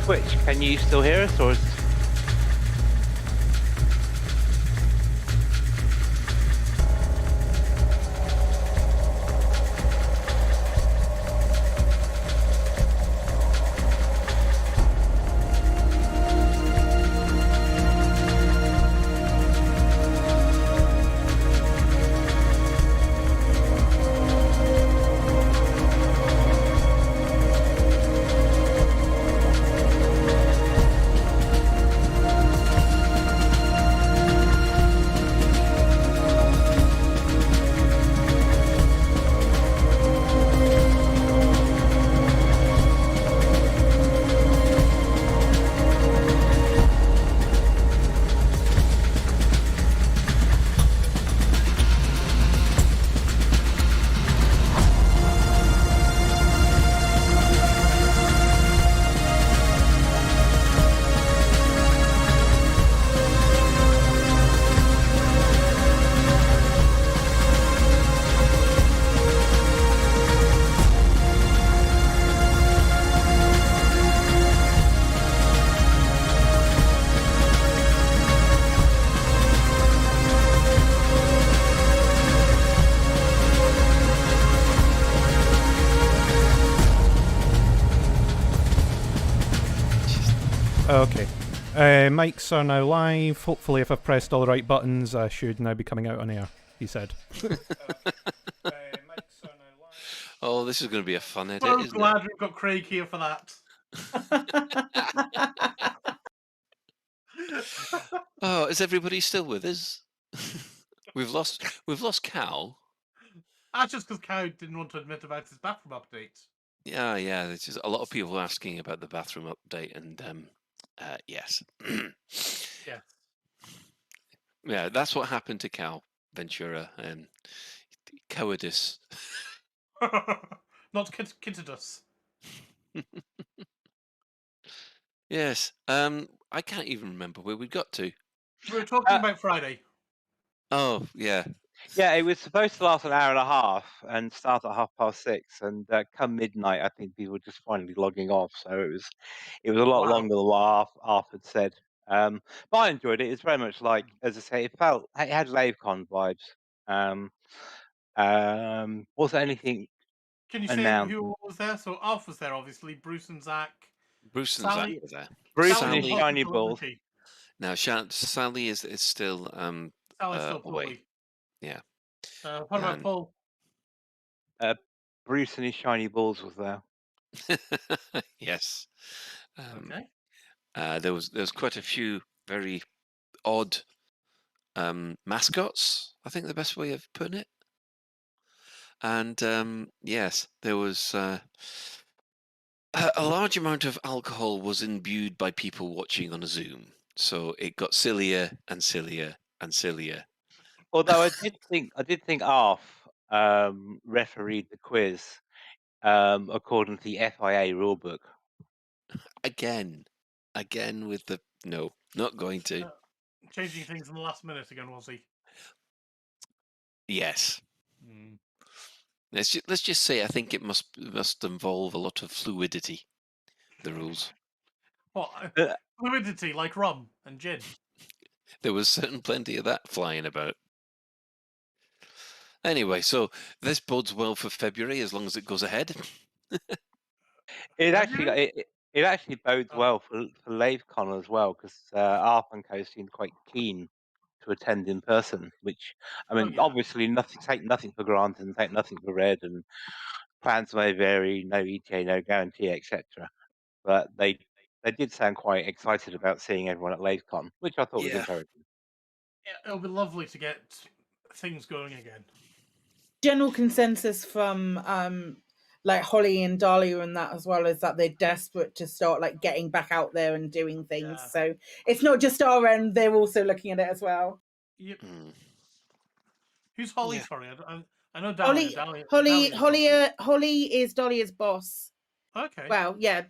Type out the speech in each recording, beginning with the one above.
Twitch, can you still hear us, or is... Okay. Mics are now live. Hopefully, if I've pressed all the right buttons, I should now be coming out on air, he said. Oh, this is going to be a fun edit, So isn't glad we've got Craig here for that. Oh, is everybody still with us? We've lost Cal. That's just because Cow didn't want to admit about his bathroom update. Yeah. There's just a lot of people asking about the bathroom update, and yes. Yes. Yeah, that's what happened to Cal Ventura. Cowardice. Not kitted us. Yes. I can't even remember where we got to. We were talking about Friday. Oh, yeah. Yeah, it was supposed to last an hour and a half and start at 6:30, and come midnight, I think people were just finally logging off. So it was a lot longer than what Arf had said. But I enjoyed it. It's very much like, as I say, it had LaveCon vibes. Was there anything Can you say announced? who was there? So Alf was there, obviously. Bruce and Zach. Bruce and Zach Sally were there. Bruce Sally and his was shiny hospital, balls. wasn't she? Now, Sally is still Sally's still away. poorly. Yeah. What about Paul? Bruce and his shiny balls was there. Yes. Okay. There was quite a few very odd mascots, I think the best way of putting it. And yes, there was a large amount of alcohol was imbued by people watching on a Zoom, so it got sillier and sillier and sillier. Although I did think Arf refereed the quiz according to the FIA rulebook. Again with the no, not going to. Changing things in the last minute again, was he? Yes. Let's just say I think it must involve a lot of fluidity. The rules. What? Fluidity, like rum and gin. There was certainly plenty of that flying about. Anyway, so this bodes well for February as long as it goes ahead. It actually bodes well for LaveCon as well, because Arf and Co seemed quite keen to attend in person. Which, I mean, obviously, take nothing for granted and take nothing for read, and plans may vary, no ETA, no guarantee, etc. But they did sound quite excited about seeing everyone at LaveCon, which I thought was encouraging. Yeah, it'll be lovely to get things going again. General consensus from like Holly and Dahlia and that as well is that they're desperate to start like getting back out there and doing things. Yeah. So it's not just our end; they're also looking at it as well. Yep. Who's Holly? Yeah. Sorry, I know Dahlia. Holly is Dahlia's boss. Okay. Well, yeah,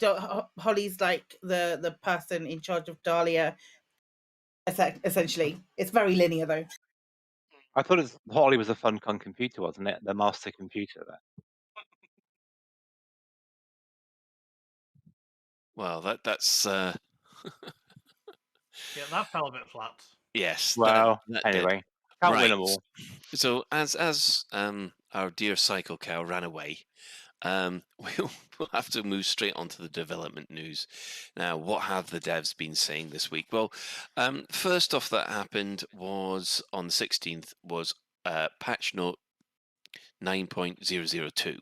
Holly's like the person in charge of Dahlia. Essentially, it's very linear though. I thought Holly was a FunCon computer, wasn't it? The master computer there. Well, that's Yeah, that fell a bit flat. yes. Well, that did. anyway, can't win Right. them all. So as our dear cycle cow ran away, we'll have to move straight on to the development news. Now, what have the devs been saying this week? Well, first off, that happened was on the 16th was patch note 9.002.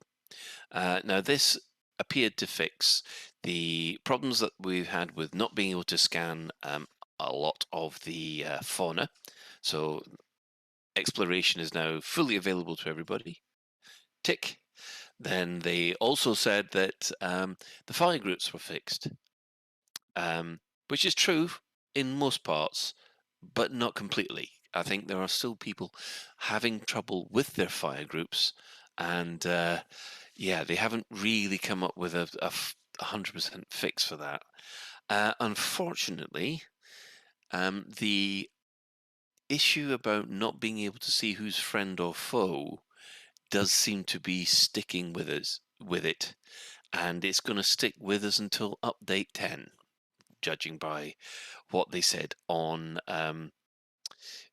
Now, this appeared to fix the problems that we've had with not being able to scan a lot of the fauna. So exploration is now fully available to everybody. Tick. Then they also said that the fire groups were fixed, which is true in most parts, but not completely. I think there are still people having trouble with their fire groups, and yeah, they haven't really come up with a 100% fix for that. Unfortunately, the issue about not being able to see who's friend or foe does seem to be sticking with it, and it's going to stick with us until update 10, judging by what they said on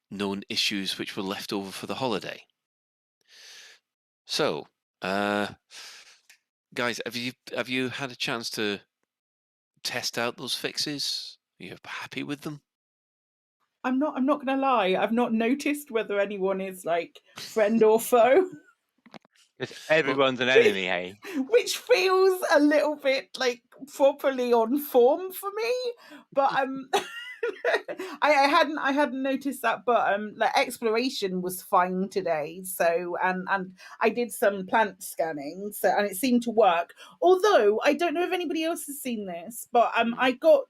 known issues which were left over for the holiday. So, guys, have you had a chance to test out those fixes? Are you happy with them? I'm not gonna lie, I've not noticed whether anyone is like friend or foe. Because everyone's an enemy, hey? Which feels a little bit like properly on form for me. But I hadn't noticed that, but like exploration was fine today. So and I did some plant scanning, so and it seemed to work. Although I don't know if anybody else has seen this, but I got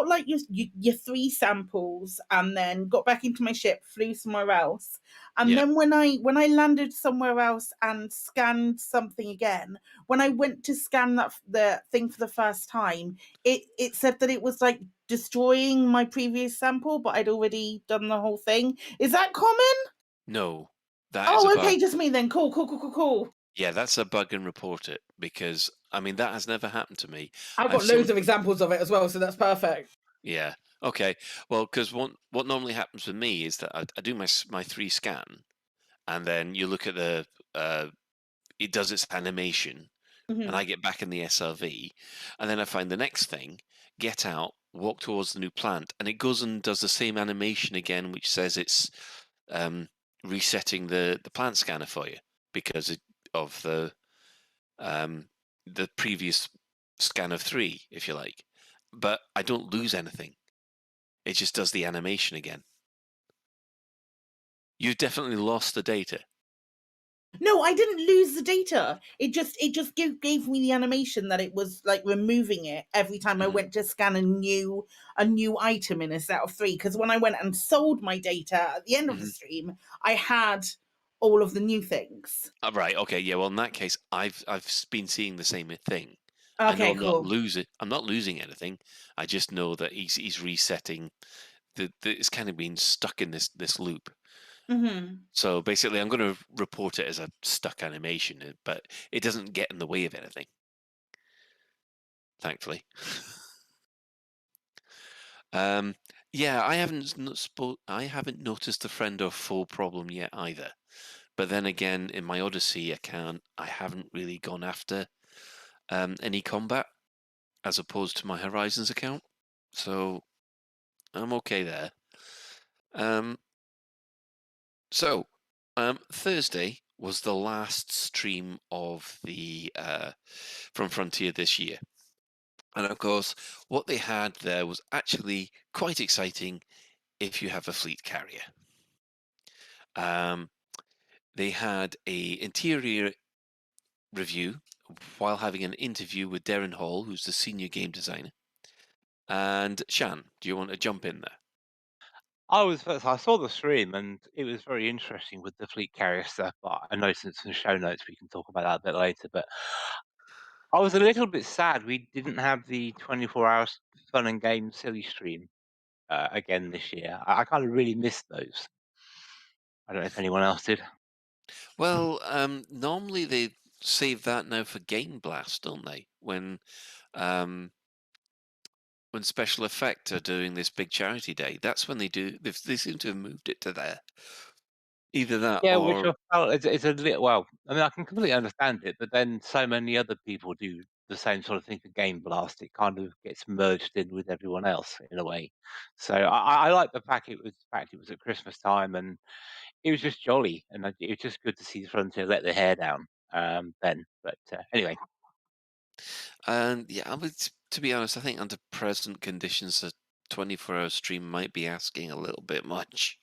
like your 3 samples and then got back into my ship, flew somewhere else. And Yeah. then when I landed somewhere else and scanned something again, when I went to scan the thing for the first time, it said that it was like destroying my previous sample, but I'd already done the whole thing. Is that common? No, that is a Oh, bug. okay, just me then. Cool. Yeah, that's a bug and report it, because I mean that has never happened to me. I've got loads of examples of it as well, so that's perfect. Yeah. Okay. Well, because what normally happens with me is that I do my 3 scan, and then you look at the it does its animation, and I get back in the SRV, and then I find the next thing, get out, walk towards the new plant, and it goes and does the same animation again, which says it's resetting the plant scanner for you because of the previous scan of 3, if you like. But I don't lose anything. It just does the animation again. You've definitely lost the data. No, I didn't lose the data. It just gave me the animation that it was like removing it every time I went to scan a new item in a set of 3. Because when I went and sold my data at the end of the stream, I had all of the new things. Right. Okay. Yeah. Well, in that case, I've been seeing the same thing. Okay, I know cool. I'm not losing anything. I just know that he's resetting. It's kind of been stuck in this loop. So basically, I'm going to report it as a stuck animation, but it doesn't get in the way of anything. Thankfully. Yeah, I haven't noticed the friend or foe problem yet either. But then again, in my Odyssey account, I haven't really gone after any combat as opposed to my Horizons account, so I'm okay there. So Thursday was the last stream of the from Frontier this year, and of course, what they had there was actually quite exciting if you have a fleet carrier. They had a interior review while having an interview with Darren Hall, who's the senior game designer. And Shan, do you want to jump in there? I saw the stream and it was very interesting with the fleet carrier stuff. But I know since in the show notes we can talk about that a bit later. But I was a little bit sad we didn't have the 24 hours fun and games silly stream again this year. I kind of really missed those. I don't know if anyone else did. Well, normally they save that now for Game Blast, don't they? When when Special Effect are doing this big charity day. That's when they do. They seem to have moved it to there. Either that Yeah, which or I felt is a little. Well, I mean, I can completely understand it, but then so many other people do the same sort of thing for Game Blast. It kind of gets merged in with everyone else in a way. So I like the fact it was at Christmas time, and it was just jolly, and it was just good to see the Frontier let their hair down then. But anyway, and yeah, I would. To be honest, I think under present conditions, a 24-hour stream might be asking a little bit much.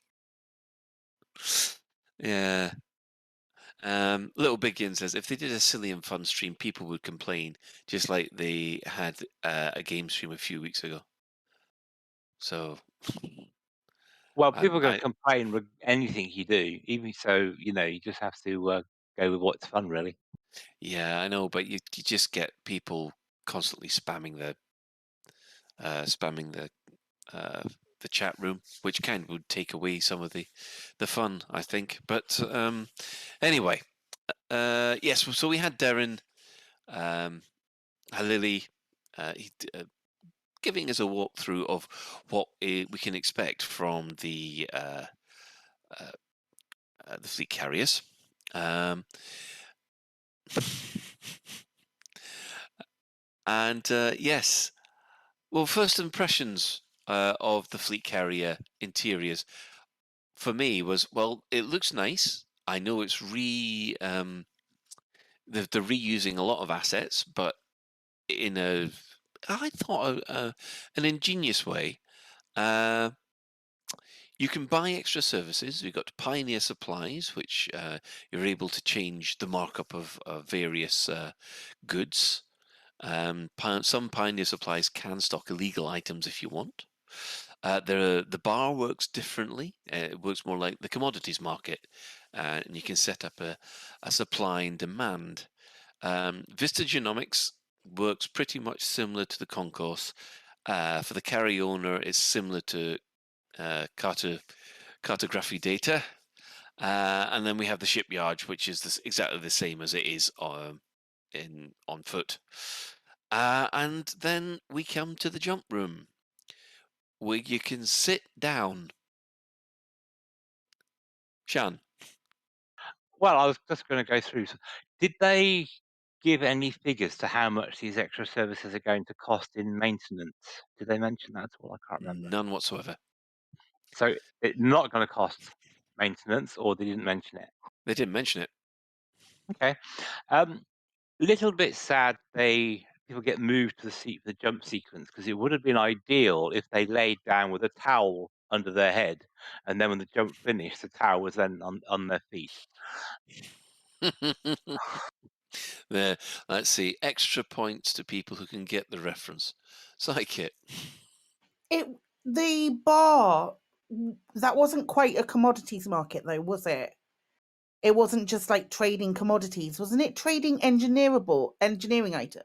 Yeah. Little Biggin says if they did a silly and fun stream, people would complain, just like they had a game stream a few weeks ago. So, well, people are going I to complain with anything you do, even so. You just have to go with what's fun, really. yeah, I know, but you just get people constantly spamming the chat room, which kind of would take away some of the fun, I think. But anyway, yes. So we had Darren, Halili, giving us a walkthrough of what we can expect from the fleet carriers. And yes, well, first impressions of the fleet carrier interiors for me was, well, it looks nice. I know it's they're reusing a lot of assets, but in I thought an ingenious way. You can buy extra services. We've got Pioneer Supplies, which you're able to change the markup of various goods. Some Pioneer Supplies can stock illegal items if you want. The bar works differently. It works more like the commodities market, and you can set up a supply and demand. Vista Genomics works pretty much similar to the Concourse. For the carry owner, it's similar to cartography data. And then we have the shipyard, which is exactly the same as it is on foot. And then we come to the jump room, where you can sit down. Sean? Well, I was just going to go through. Did they give any figures to how much these extra services are going to cost in maintenance? Did they mention that at all? I can't remember. None whatsoever. So it's not going to cost maintenance, or they didn't mention it? They didn't mention it. Okay. Little bit sad people get moved to the jump sequence, because it would have been ideal if they laid down with a towel under their head, and then when the jump finished, the towel was then on their feet. There, let's see. Extra points to people who can get the reference. Psychic. The bar, that wasn't quite a commodities market though, was it? It wasn't just like trading commodities, wasn't it? Trading engineering items.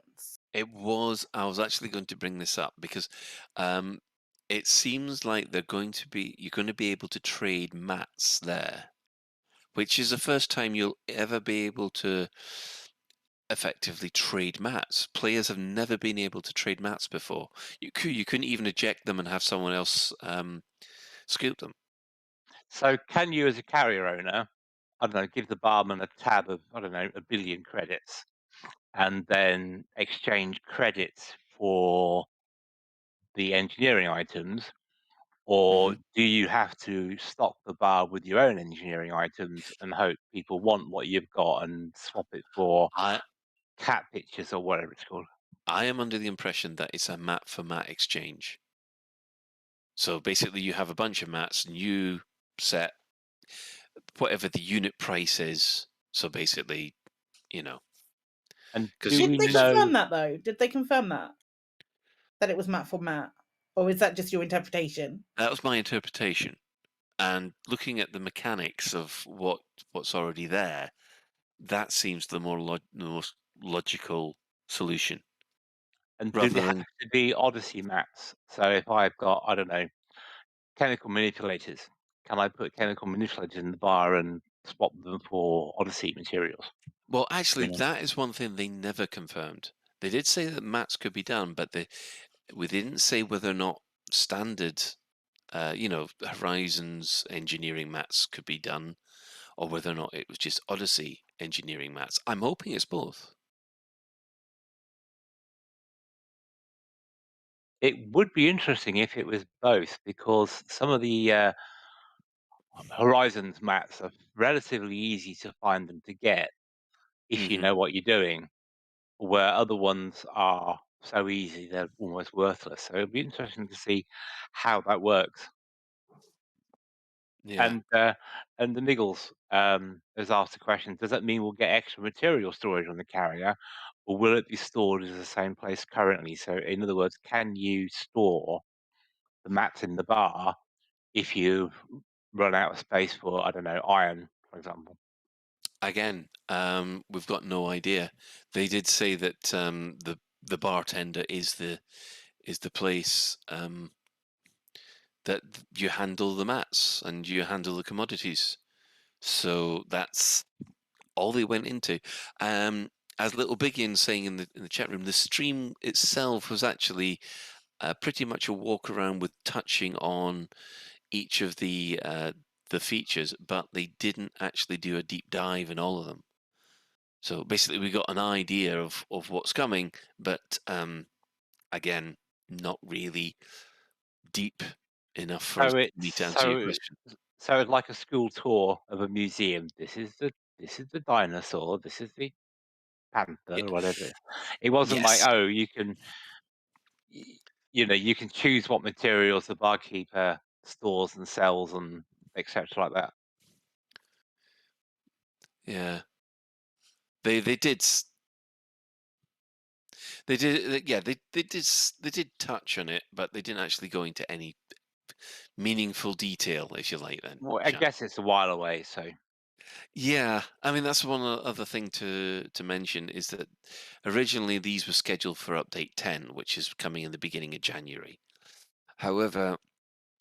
It was. I was actually going to bring this up because it seems like you're going to be able to trade mats there, which is the first time you'll ever be able to effectively trade mats. Players have never been able to trade mats before. You couldn't even eject them and have someone else scoop them. So can you, as a carrier owner, I don't know, give the barman a tab of, I don't know, 1 billion credits, and then exchange credits for the engineering items? Or do you have to stock the bar with your own engineering items and hope people want what you've got and swap it for cat pictures or whatever it's called? I am under the impression that it's a mat for mat exchange. So basically you have a bunch of mats and you set whatever the unit price is. So basically, And did they confirm that though? Did they confirm that it was mat for mat, or is that just your interpretation? That was my interpretation. And looking at the mechanics of what's already there, that seems the most logical solution. And do they have to be Odyssey mats? So if I've got, I don't know, chemical manipulators, can I put chemical manipulators in the bar and swap them for Odyssey materials? Well, actually, that is one thing they never confirmed. They did say that mats could be done, but we didn't say whether or not standard, Horizons engineering mats could be done, or whether or not it was just Odyssey engineering mats. I'm hoping it's both. It would be interesting if it was both, because some of the Horizons mats are relatively easy to find and to get if you Mm-hmm. know what you're doing, where other ones are so easy they're almost worthless. So it'd be interesting to see how that works. Yeah. And the Niggles has asked a question: does that mean we'll get extra material storage on the carrier, or will it be stored in the same place currently? So, in other words, can you store the mats in the bar if you run out of space for, I don't know, iron, for example? Again, we've got no idea. They did say that the bartender is the place that you handle the mats and you handle the commodities. So that's all they went into. As Little Biggian saying in the chat room, the stream itself was actually pretty much a walk around with touching on each of the features, but they didn't actually do a deep dive in all of them. So basically, we got an idea of what's coming, but again, not really deep enough for So me it's to answer your question. so it's like a school tour of a museum. This is the dinosaur. This is the panther, or whatever it is. It wasn't like, Yes. oh, y- you can choose what materials the barkeeper stores and sells and etc. like that. Yeah. They did. They did. Yeah. They did touch on it, but they didn't actually go into any meaningful detail, if you like. Then, Well, I Sean. guess it's a while away, so Yeah, I mean that's one other thing to mention is that originally these were scheduled for update 10, which is coming in the beginning of January. However,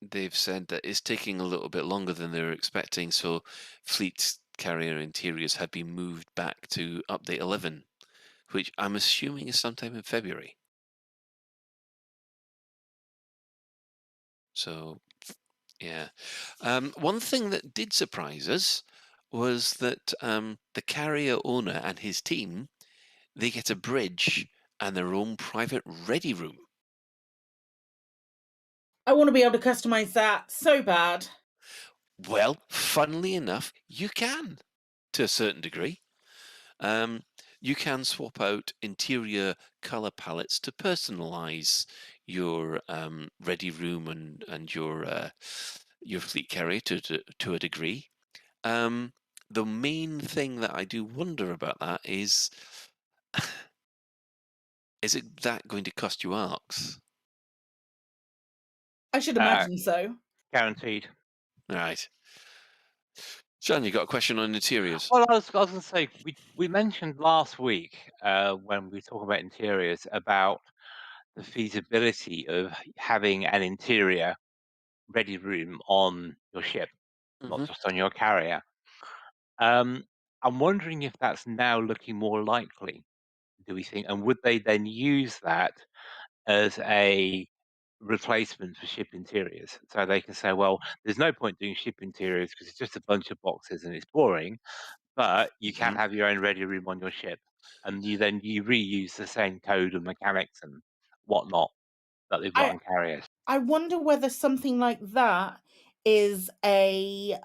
they've said that it's taking a little bit longer than they were expecting, so fleet carrier interiors had been moved back to update 11, which I'm assuming is sometime in February. So, yeah. One thing that did surprise us was that the carrier owner and his team, they get a bridge and their own private ready room. I want to be able to customize that so bad. Well, funnily enough, you can, to a certain degree. You can swap out interior color palettes to personalize your ready room and your fleet carrier to a degree. The main thing that I do wonder about that is it that going to cost you arcs? I should uh, imagine so. guaranteed. All right. John, you got a question on interiors? Well, I was going to say we mentioned last week when we talk about interiors about the feasibility of having an interior ready room on your ship, not Mm-hmm. just on your carrier. I'm wondering if that's now looking more likely. Do we think, and would they then use that as a replacement for ship interiors? So they can say, well, there's no point doing ship interiors because it's just a bunch of boxes and it's boring, but you can Mm-hmm. have your own ready room on your ship, and you reuse the same code and mechanics and whatnot that they've got I on carriers. I wonder whether something like that is a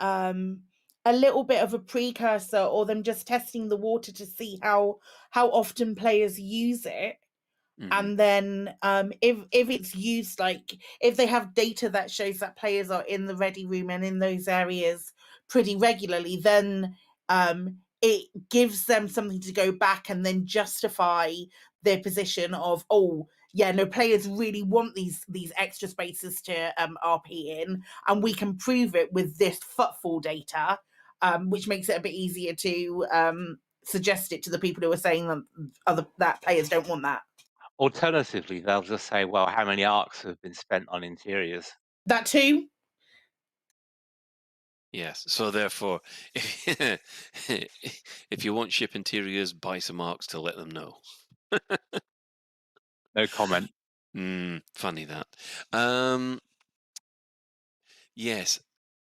little bit of a precursor, or them just testing the water to see how often players use it. Mm-hmm. And then if it's used, like if they have data that shows that players are in the ready room and in those areas pretty regularly, then it gives them something to go back and then justify their position of, oh yeah, no, players really want these extra spaces to RP in, and we can prove it with this footfall data, which makes it a bit easier to suggest it to the people who are saying that players don't want that. Alternatively, they'll just say, well, how many arcs have been spent on interiors? That too. Yes. So therefore, if you want ship interiors, buy some arcs to let them know. No comment. Funny that. Yes.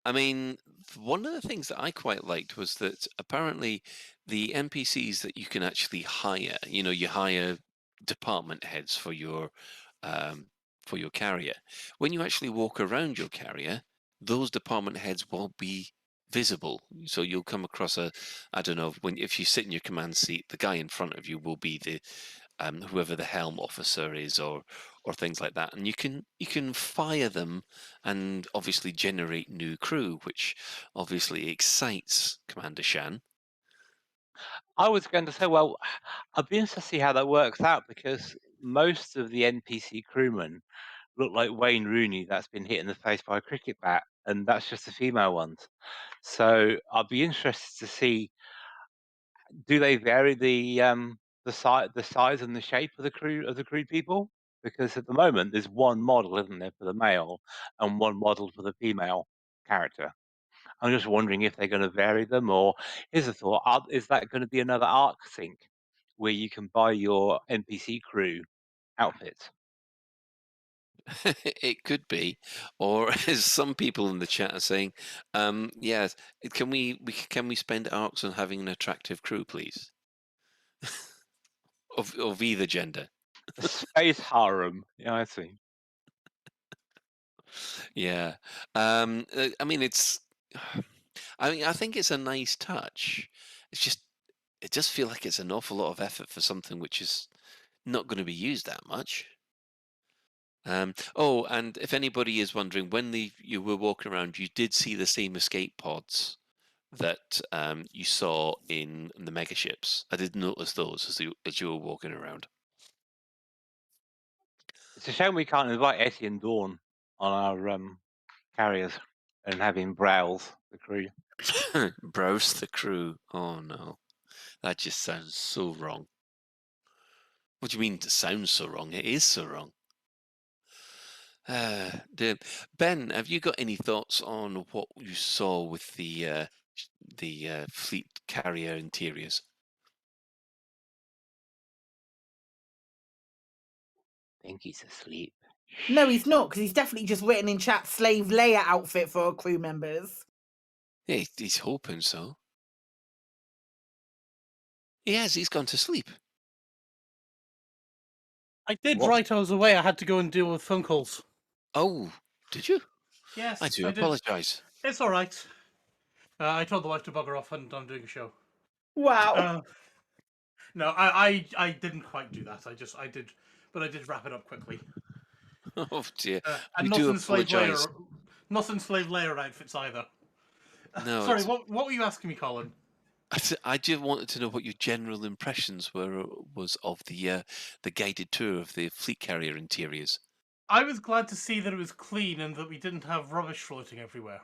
I mean, one of the things that I quite liked was that apparently the NPCs that you can actually hire, you hire department heads um, for your carrier. When you actually walk around your carrier, those department heads will be visible. So you'll come across I don't know, if you sit in your command seat, the guy in front of you will be the whoever the helm officer is, or things like that, and you can fire them and obviously generate new crew, which obviously excites Commander Shan. I was going to say, well, I'd be interested to see how that works out because most of the NPC crewmen look like Wayne Rooney that's been hit in the face by a cricket bat, and that's just the female ones. So I'd be interested to see, do they vary the size and the shape of the crew people? Because at the moment there's one model, isn't there, for the male and one model for the female character. I'm just wondering if they're going to vary them, or here's a thought: is that going to be another arc sync where you can buy your NPC crew outfits? It could be, or as some people in the chat are saying, yes, can we spend arcs on having an attractive crew, please, of either gender? A space harem. Yeah, I see. Yeah. I mean, I think it's a nice touch. It's just, it does feel like it's an awful lot of effort for something which is not going to be used that much. Oh, and if anybody is wondering, when you were walking around, you did see the same escape pods that you saw in the mega ships. I did notice those as you were walking around. It's a shame we can't invite Etty and Dawn on our carriers and have him browse the crew. Browse the crew. Oh no, that just sounds so wrong. What do you mean it sounds so wrong? It is so wrong. Ben, have you got any thoughts on what you saw with the fleet carrier interiors? I think he's asleep. No, he's not, because he's definitely just written in chat slave Leia outfit for our crew members. Yeah, he's hoping so. He's gone to sleep. I did right. I was away. I had to go and deal with phone calls. Oh, did you? Yes, I do apologise. It's all right. I told the wife to bugger off, and I'm doing a show. Wow. No, I didn't quite do that. I did, but I did wrap it up quickly. Oh dear. And we do apologise. Not in slave layer outfits either. No. Sorry, what were you asking me, Colin? I just wanted to know what your general impressions was of the guided tour of the fleet carrier interiors. I was glad to see that it was clean and that we didn't have rubbish floating everywhere.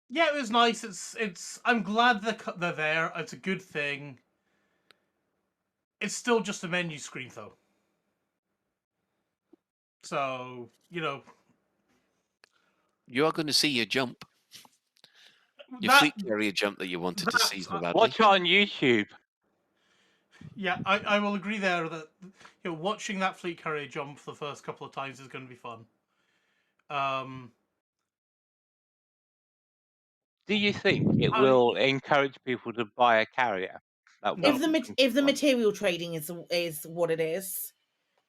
Yeah, it was nice. It's. I'm glad they're there. It's a good thing. It's still just a menu screen, though. So you are going to see your jump. Your fleet carrier jump that you wanted to see so badly. Watch on YouTube. Yeah, I will agree there that watching that fleet carrier jump the first couple of times is going to be fun. Do you think it will encourage people to buy a carrier? If the material trading is what it is,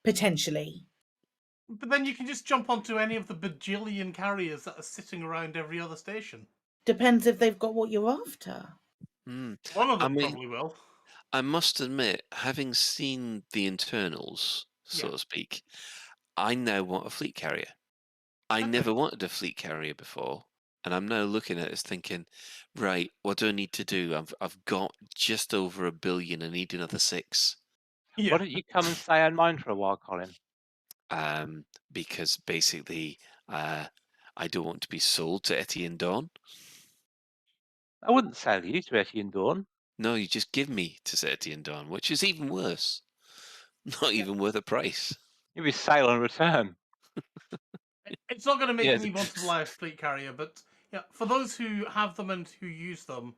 potentially. But then you can just jump onto any of the bajillion carriers that are sitting around every other station. Depends if they've got what you're after. One of them probably will. I must admit, having seen the internals, so to speak, I now want a fleet carrier. I never wanted a fleet carrier before, and I'm now looking at it thinking, right, what do I need to do? I've got just over 1 billion. I need another 6. Yeah. Why don't you come and stay on mine for a while, Colin? Because basically, I don't want to be sold to Etty and Dawn. I wouldn't sell you to Etty and Dawn. No, you just give me to Etty and Dawn, which is even worse. Not even worth a price. You'll be sale on return. It's not going to make me want to buy a fleet carrier, but for those who have them and who use them,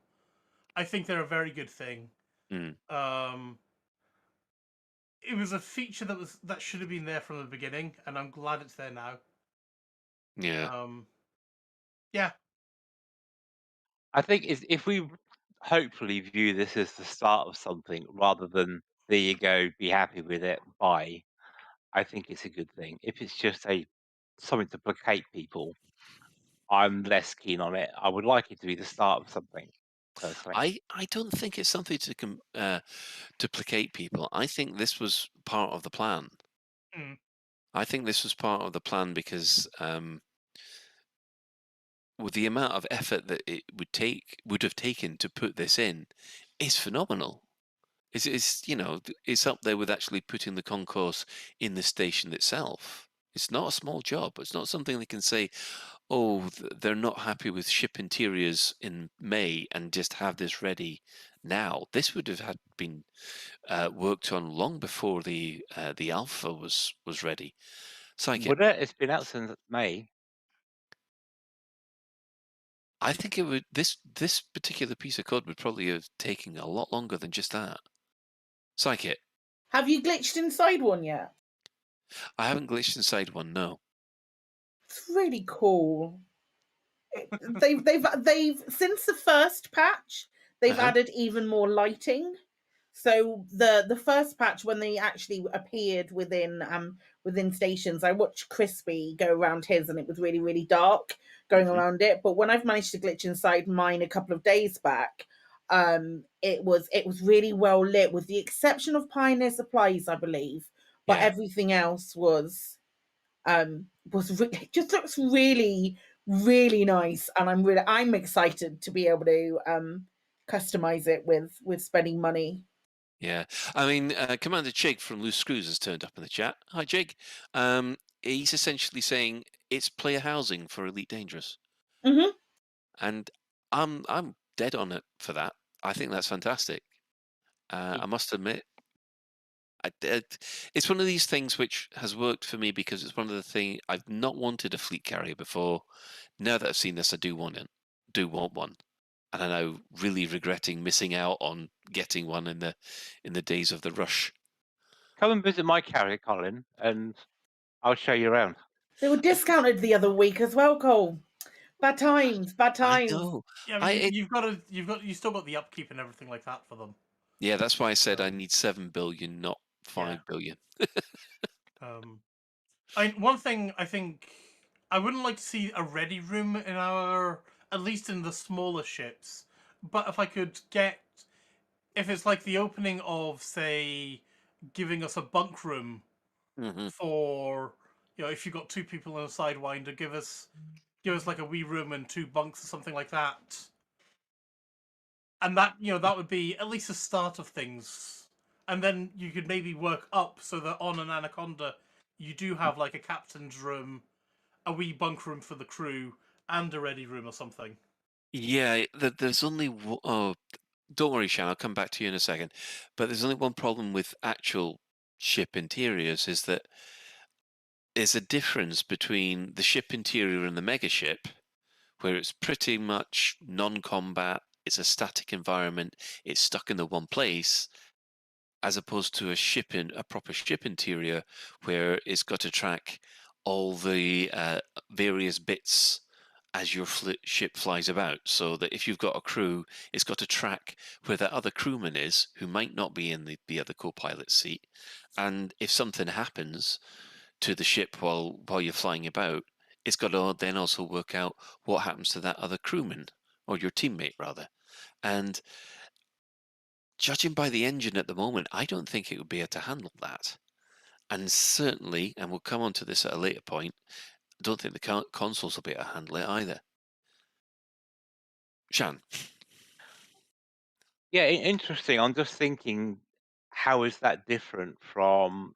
I think they're a very good thing. Mm. It was a feature that should have been there from the beginning, and I'm glad it's there now. Yeah. Yeah. I think if we hopefully view this as the start of something rather than there you go, be happy with it, bye. I think it's a good thing. If it's just something to placate people, I'm less keen on it. I would like it to be the start of something, personally. I don't think it's something to placate people. I think this was part of the plan. Mm. I think this was part of the plan because with the amount of effort that it would have taken to put this in, is phenomenal. It's it's up there with actually putting the concourse in the station itself. It's not a small job. It's not something they can say, oh, they're not happy with ship interiors in May and just have this ready now. This would have had been worked on long before the alpha was ready. Psychic. Would it? It's been out since May. I think it would. This particular piece of code would probably have taken a lot longer than just that. Psychic. Have you glitched inside one yet? I haven't glitched inside one. No. It's really cool. They've since the first patch, they've Uh-huh. added even more lighting. So the first patch, when they actually appeared within stations, I watched Crispy go around his, and it was really, really dark going Mhm. around it. But when I've managed to glitch inside mine a couple of days back, it was really well lit, with the exception of Pioneer Supplies, I believe. But Yeah. everything else was just looks really, really nice, and I'm excited to be able to customize it with spending money. Yeah. I mean, Commander Jig from Loose Screws has turned up in the chat. Hi, Jig. He's essentially saying it's player housing for Elite Dangerous, Hmm. and I'm dead on it for that. I think that's fantastic. I must admit, it's one of these things which has worked for me because it's one of the things I've not wanted a fleet carrier before. Now that I've seen this, I do want one, and I'm now really regretting missing out on getting one in the days of the rush. Come and visit my carrier, Colin, and I'll show you around. They were discounted the other week as well, Cole. Bad times, bad I times. know. Yeah, but you still got the upkeep and everything like that for them. Yeah, that's why I said I need 7 billion, not 5 billion. One thing I think I wouldn't like to see a ready room in at least in the smaller ships. But if I could if it's like the opening of, say, giving us a bunk room Hmm. for, if you've got two people in a sidewinder, give us like a wee room and two bunks or something like that. And that would be at least the start of things. And then you could maybe work up so that on an Anaconda you do have like a captain's room, a wee bunk room for the crew, and a ready room or something. Yeah, there's only oh, don't worry, Shan. I'll come back to you in a second. But there's only one problem with actual ship interiors is that there's a difference between the ship interior and the megaship, where it's pretty much non-combat. It's a static environment. It's stuck in the one place, as opposed to a proper ship interior, where it's got to track all the various bits as your ship flies about, so that if you've got a crew, it's got to track where that other crewman is, who might not be in the other co-pilot seat, and if something happens to the ship while you're flying about, it's got to then also work out what happens to that other crewman, or your teammate rather. And judging by the engine at the moment, I don't think it would be able to handle that. And certainly, and we'll come on to this at a later point, I don't think the consoles will be able to handle it either. Shan. Yeah, interesting. I'm just thinking, how is that different from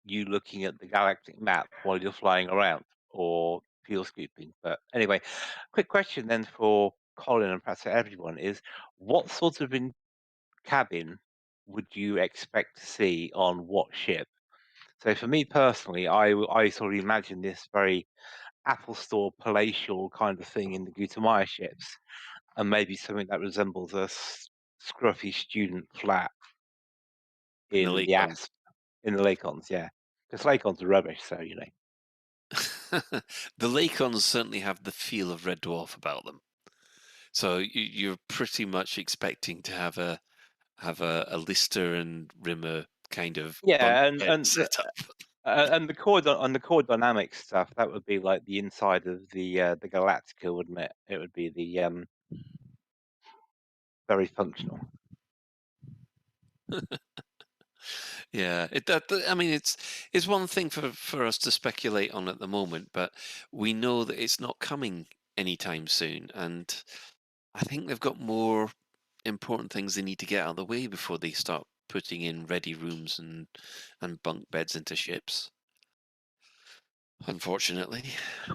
you looking at the galactic map while you're flying around or fuel scooping? But anyway, quick question then for Colin and perhaps for everyone is, what sort of cabin would you expect to see on what ship? So for me personally, I sort of imagine this very Apple Store palatial kind of thing in the Gutamaya ships, and maybe something that resembles scruffy student flat In the in the Lakons. in the Lakons, yeah, because Lakons are rubbish. So The Lakons certainly have the feel of Red Dwarf about them. So you're pretty much expecting to have a Lister and Rimmer kind of yeah, bunk bed setup. and the core dynamics stuff, that would be like the inside of the Galactica, wouldn't it? It would be the very functional. Yeah, I mean, it's one thing for us to speculate on at the moment, but we know that it's not coming anytime soon, and I think they've got more important things they need to get out of the way before they start putting in ready rooms and bunk beds into ships. Unfortunately.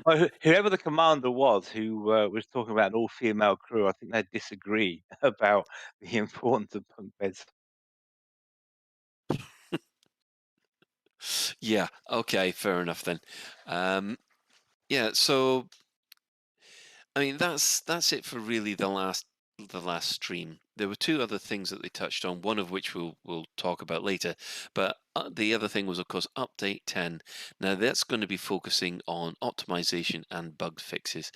Well, whoever the commander was who was talking about an all-female crew, I think they disagree about the importance of bunk beds. Yeah. Okay. Fair enough then. Yeah. So, I mean, that's it for really the last stream. There were two other things that they touched on, one of which we'll talk about later. But the other thing was, of course, update 10. Now that's going to be focusing on optimization and bug fixes.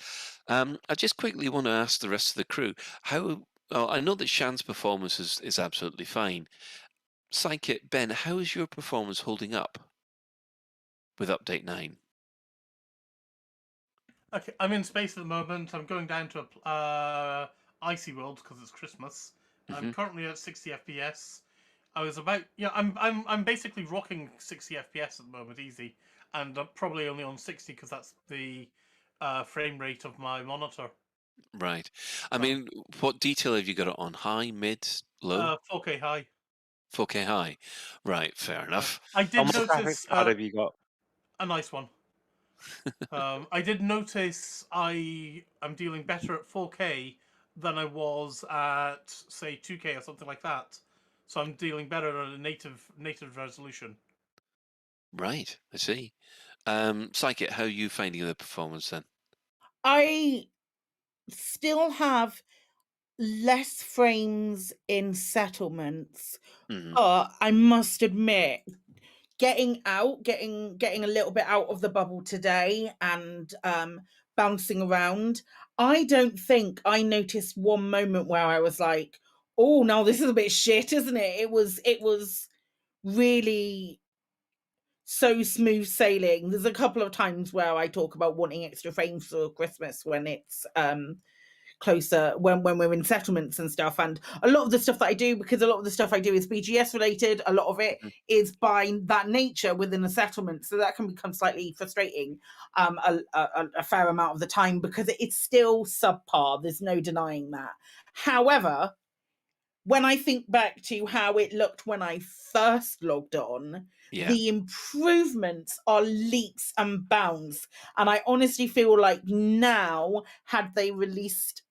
I just quickly want to ask the rest of the crew how. I know that Shan's performance is absolutely fine. Psychic Ben, how is your performance holding up with update 9? Okay, I'm in space at the moment. I'm going down to a icy world because it's Christmas. I'm currently at 60 FPS. I was about I'm basically rocking 60 FPS at the moment, easy, and I'm probably only on 60 because that's the frame rate of my monitor. Right. I mean, what detail have you got it on? High, mid, low? 4K high. 4K high. Right, fair enough. I How did much graphics notice card have you got? a nice one. I did notice I'm dealing better at 4K than I was at say 2K or something like that. So I'm dealing better at a native resolution. Right, I see. Psychic, how are you finding the performance then? I still have less frames in settlements, but I must admit, getting a little bit out of the bubble today and bouncing around, I don't think I noticed one moment where I was like, oh, now this is a bit shit, isn't it? It was really so smooth sailing. There's a couple of times where I talk about wanting extra frames for Christmas when it's closer, when we're in settlements and stuff. And a lot of the stuff that I do, because a lot of the stuff I do is BGS related, a lot of it is by that nature within a settlement, so that can become slightly frustrating a fair amount of the time, because it's still subpar, there's no denying that. However, when I think back to how it looked when I first logged on, the improvements are leaps and bounds. And I honestly feel like now, had they released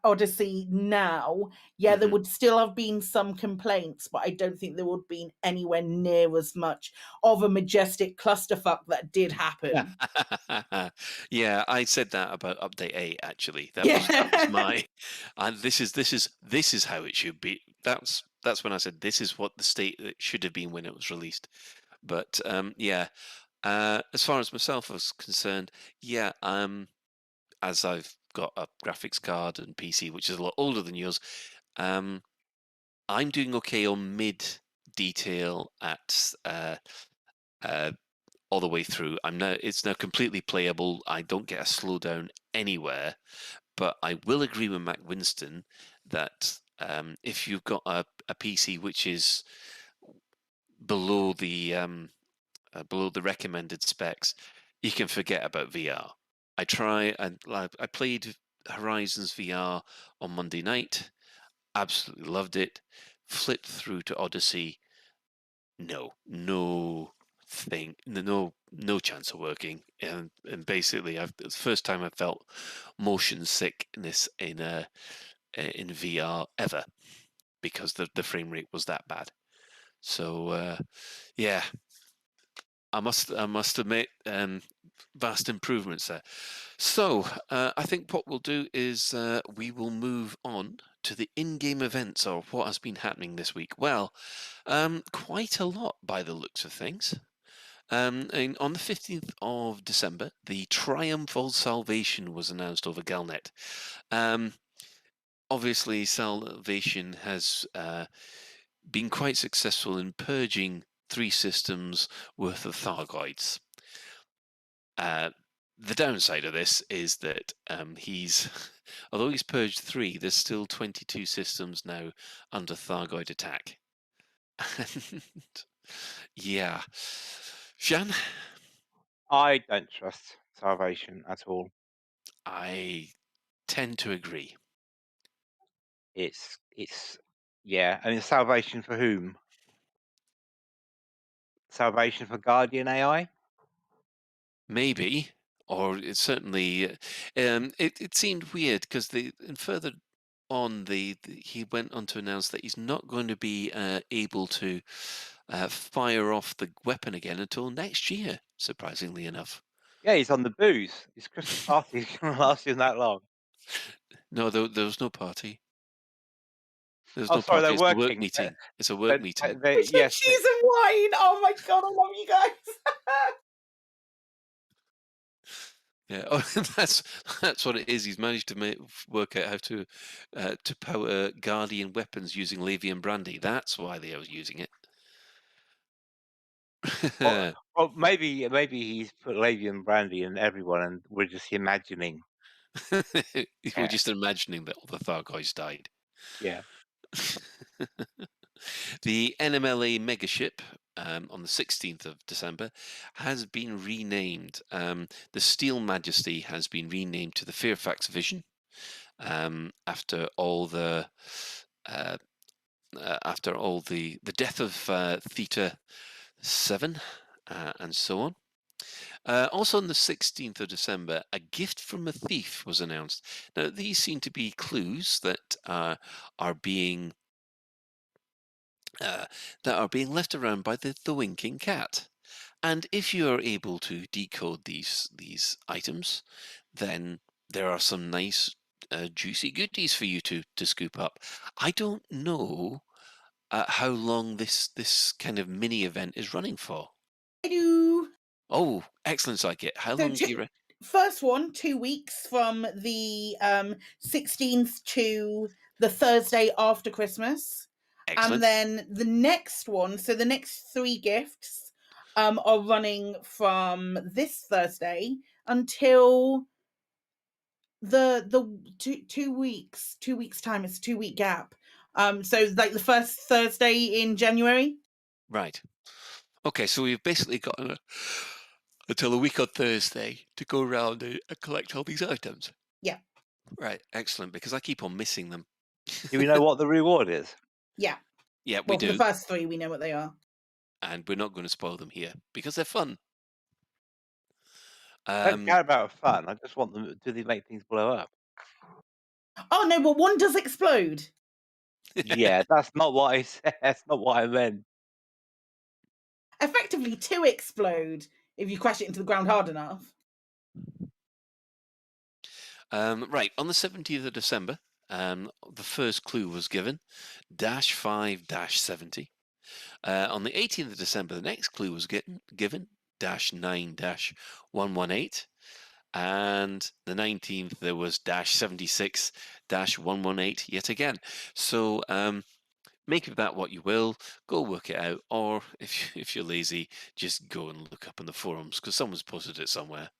Odyssey now, there would still have been some complaints, but I don't think there would have been anywhere near as much of a majestic clusterfuck that did happen. Yeah, I said that about update 8 actually. That was my this is how it should be. That's when I said this is what the state it should have been when it was released. But as far as myself was concerned, as I've got a graphics card and PC which is a lot older than yours, I'm doing okay on mid detail at all the way through. It's now completely playable. I don't get a slowdown anywhere. But I will agree with Mac Winston that if you've got a PC which is below the recommended specs, you can forget about VR. I played Horizons VR on Monday night, absolutely loved it. Flipped through to Odyssey, no chance of working. And basically, it's the first time I felt motion sickness in VR ever, because the frame rate was that bad. So yeah, I must admit, vast improvements there. So I think what we'll do is we will move on to the in-game events or what has been happening this week. Well, quite a lot by the looks of things. And on the 15th of December, the Triumph of Salvation was announced over Galnet. Obviously, Salvation has been quite successful in purging 3 systems worth of Thargoids. The downside of this is that although he's purged 3, there's still 22 systems now under Thargoid attack. And yeah. Shan? I don't trust Salvation at all. I tend to agree. It's yeah. I mean, Salvation for whom? Salvation for Guardian AI? Maybe, or it's certainly. It seemed weird because further on he went on to announce that he's not going to be able to fire off the weapon again until next year. Surprisingly enough. Yeah, he's on the booze. His Christmas party's going to last him that long. No, there was no party. There's Oh, no sorry, party. they're It's a work working. meeting. It's a work meeting. We should Yes, cheese and wine. Oh my god, I love you guys. Yeah, oh, that's what it is. He's managed to work out how to power Guardian weapons using Lave and brandy. That's why they are using it. well, maybe he's put Lavian brandy in everyone, and we're just imagining. We're just imagining that all the Thargoids died. Yeah. The NMLA megaship on the 16th of December has been renamed. The Steel Majesty has been renamed to the Fairfax Vision after all the death of Theta 7 and so on. Also on the 16th of December, a gift from a thief was announced. Now, these seem to be clues that are being left around by the winking cat. And if you are able to decode these items, then there are some nice juicy goodies for you to scoop up. I don't know how long this kind of mini event is running for. I do. Oh, excellent, Psychic. How long do you First one, 2 weeks from the 16th to the Thursday after Christmas. Excellent. And then the next one, so the next 3 gifts are running from this Thursday until the 2 weeks, 2 weeks time. It's a 2-week gap. So like the first Thursday in January. Right. Okay, so we've basically got until a week on Thursday to go around and collect all these items. Yeah. Right, excellent, because I keep on missing them. Do we know what the reward is? Yeah. Yeah, we do. For the first 3, we know what they are. And we're not going to spoil them here because they're fun. I don't care about fun. I just want them. Do they make things blow up? Oh no, but one does explode. Yeah, that's not what I said. That's not what I meant. Effectively, 2 explode if you crash it into the ground hard enough. Right, on the 17th of December, the first clue was given, -5-70. On the 18th of December, the next clue was given, -9-118. And the 19th, there was -76-118 yet again. So make of that what you will. Go work it out. Or if you're lazy, just go and look up in the forums because someone's posted it somewhere.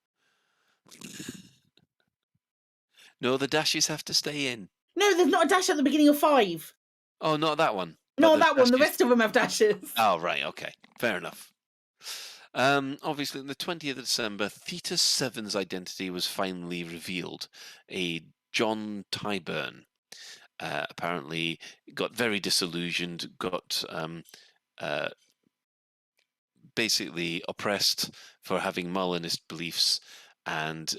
No, the dashes have to stay in. No, there's not a dash at the beginning of 5. Oh, not that one. Not that one. The rest of them have dashes. Oh, right. Okay. Fair enough. Obviously, on the 20th of December, Theta 7's identity was finally revealed. A John Tyburn apparently got very disillusioned, got basically oppressed for having Molinist beliefs, and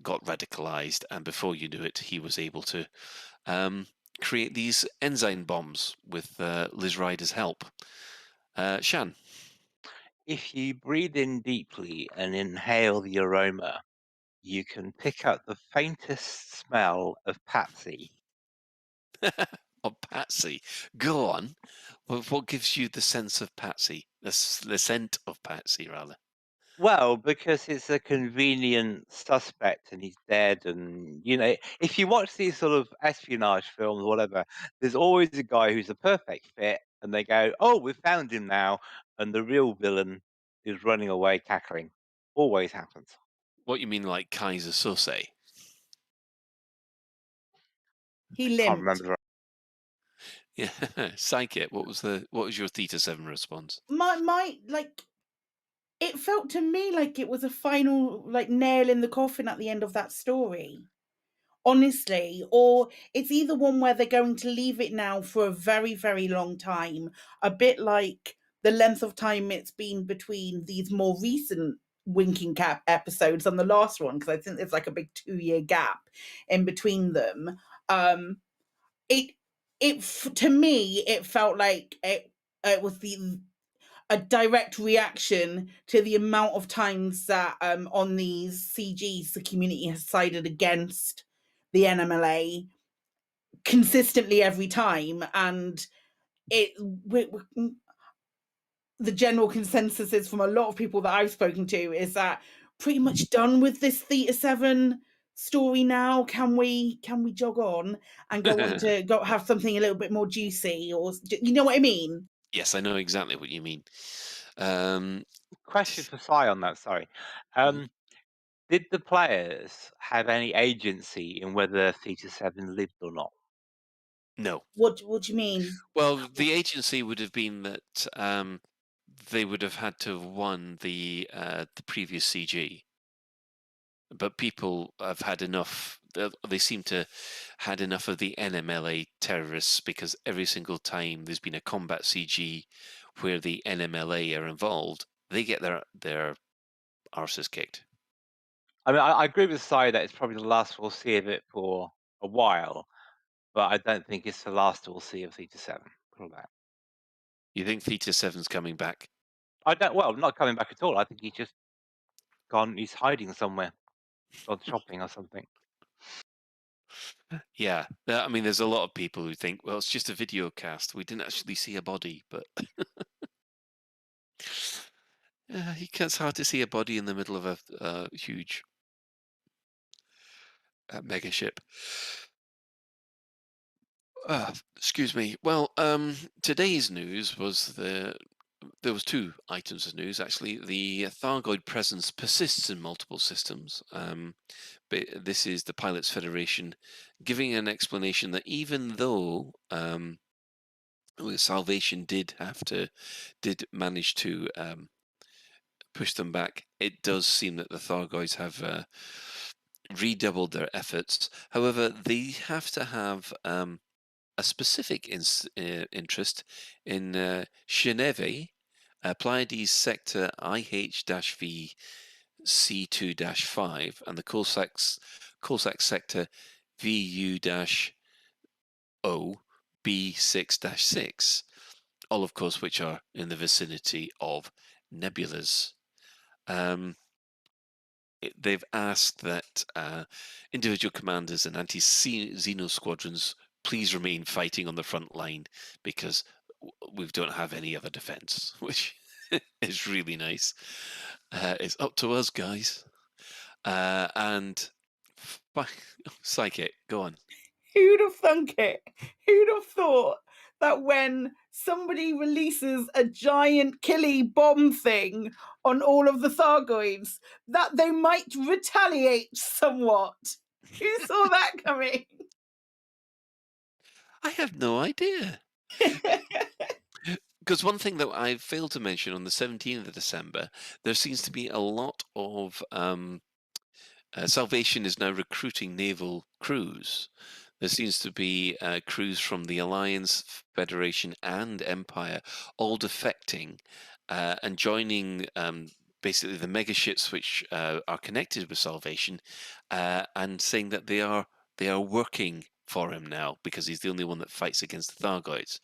got radicalized. And before you knew it, he was able to create these enzyme bombs with Liz Ryder's help. Shan? If you breathe in deeply and inhale the aroma, you can pick up the faintest smell of Patsy Oh, Patsy. Go on. What gives you the sense of Patsy? The scent of Patsy, rather. Well, because it's a convenient suspect and he's dead, and if you watch these sort of espionage films or whatever, there's always a guy who's a perfect fit, and they go, "Oh, we've found him now," and the real villain is running away cackling. Always happens. What you mean, like Kaiser Sose? He Can't limped. remember. Yeah, Psychic. What was your Theta 7 response? My like, it felt to me like it was a final like nail in the coffin at the end of that story. Honestly, or it's either one where they're going to leave it now for a very, very long time, a bit like the length of time it's been between these more recent Winking Cap episodes and the last one, because I think there's like a big 2-year gap in between them. Um, it to me it felt like it was a direct reaction to the amount of times that on these CGs the community has sided against the NMLA consistently every time, and the general consensus is from a lot of people that I've spoken to is that pretty much done with this Theta 7 story now. Can we jog on and go on to go have something a little bit more juicy, or you know what I mean? Yes, I know exactly what you mean. Question for Sai on that. Sorry. Did the players have any agency in whether Theta 7 lived or not? No. What do you mean? Well, the agency would have been that they would have had to have won the previous CG, but people have had enough. They seem to had enough of the NMLA terrorists, because every single time there's been a combat CG where the NMLA are involved, they get their arses kicked. I mean, I agree with Sai that it's probably the last we'll see of it for a while, but I don't think it's the last we'll see of Theta 7. Put it like that. You think Theta 7's coming back? Well, not coming back at all. I think he's just gone, he's hiding somewhere, gone shopping or something. Yeah, I mean, there's a lot of people who think, well, it's just a video cast. We didn't actually see a body, but it's hard to see a body in the middle of a huge mega ship. Excuse me. Well, today's news was there was 2 items of news actually. The Thargoid presence persists in multiple systems. But this is the Pilots Federation giving an explanation that even though Salvation did manage to push them back, it does seem that the Thargoids have redoubled their efforts. However, they have to have a specific interest in Geneve, Pleiades sector IH-V C2-5, and the Coalsack sector VU-O B6-6, all of course which are in the vicinity of nebulas. They've asked that individual commanders and anti-Xeno squadrons please remain fighting on the front line, because we don't have any other defense, which is really nice. It's up to us, guys. And Psychic, go on. Who'd have thunk it? Who'd have thought that when somebody releases a giant killy bomb thing on all of the Thargoids, that they might retaliate somewhat? Who saw that coming? I have no idea. Because one thing that I failed to mention on the 17th of December, there seems to be a lot of Salvation is now recruiting naval crews. There seems to be crews from the Alliance, Federation, and Empire all defecting and joining basically the megaships which are connected with Salvation, and saying that they are working for him now because he's the only one that fights against the Thargoids.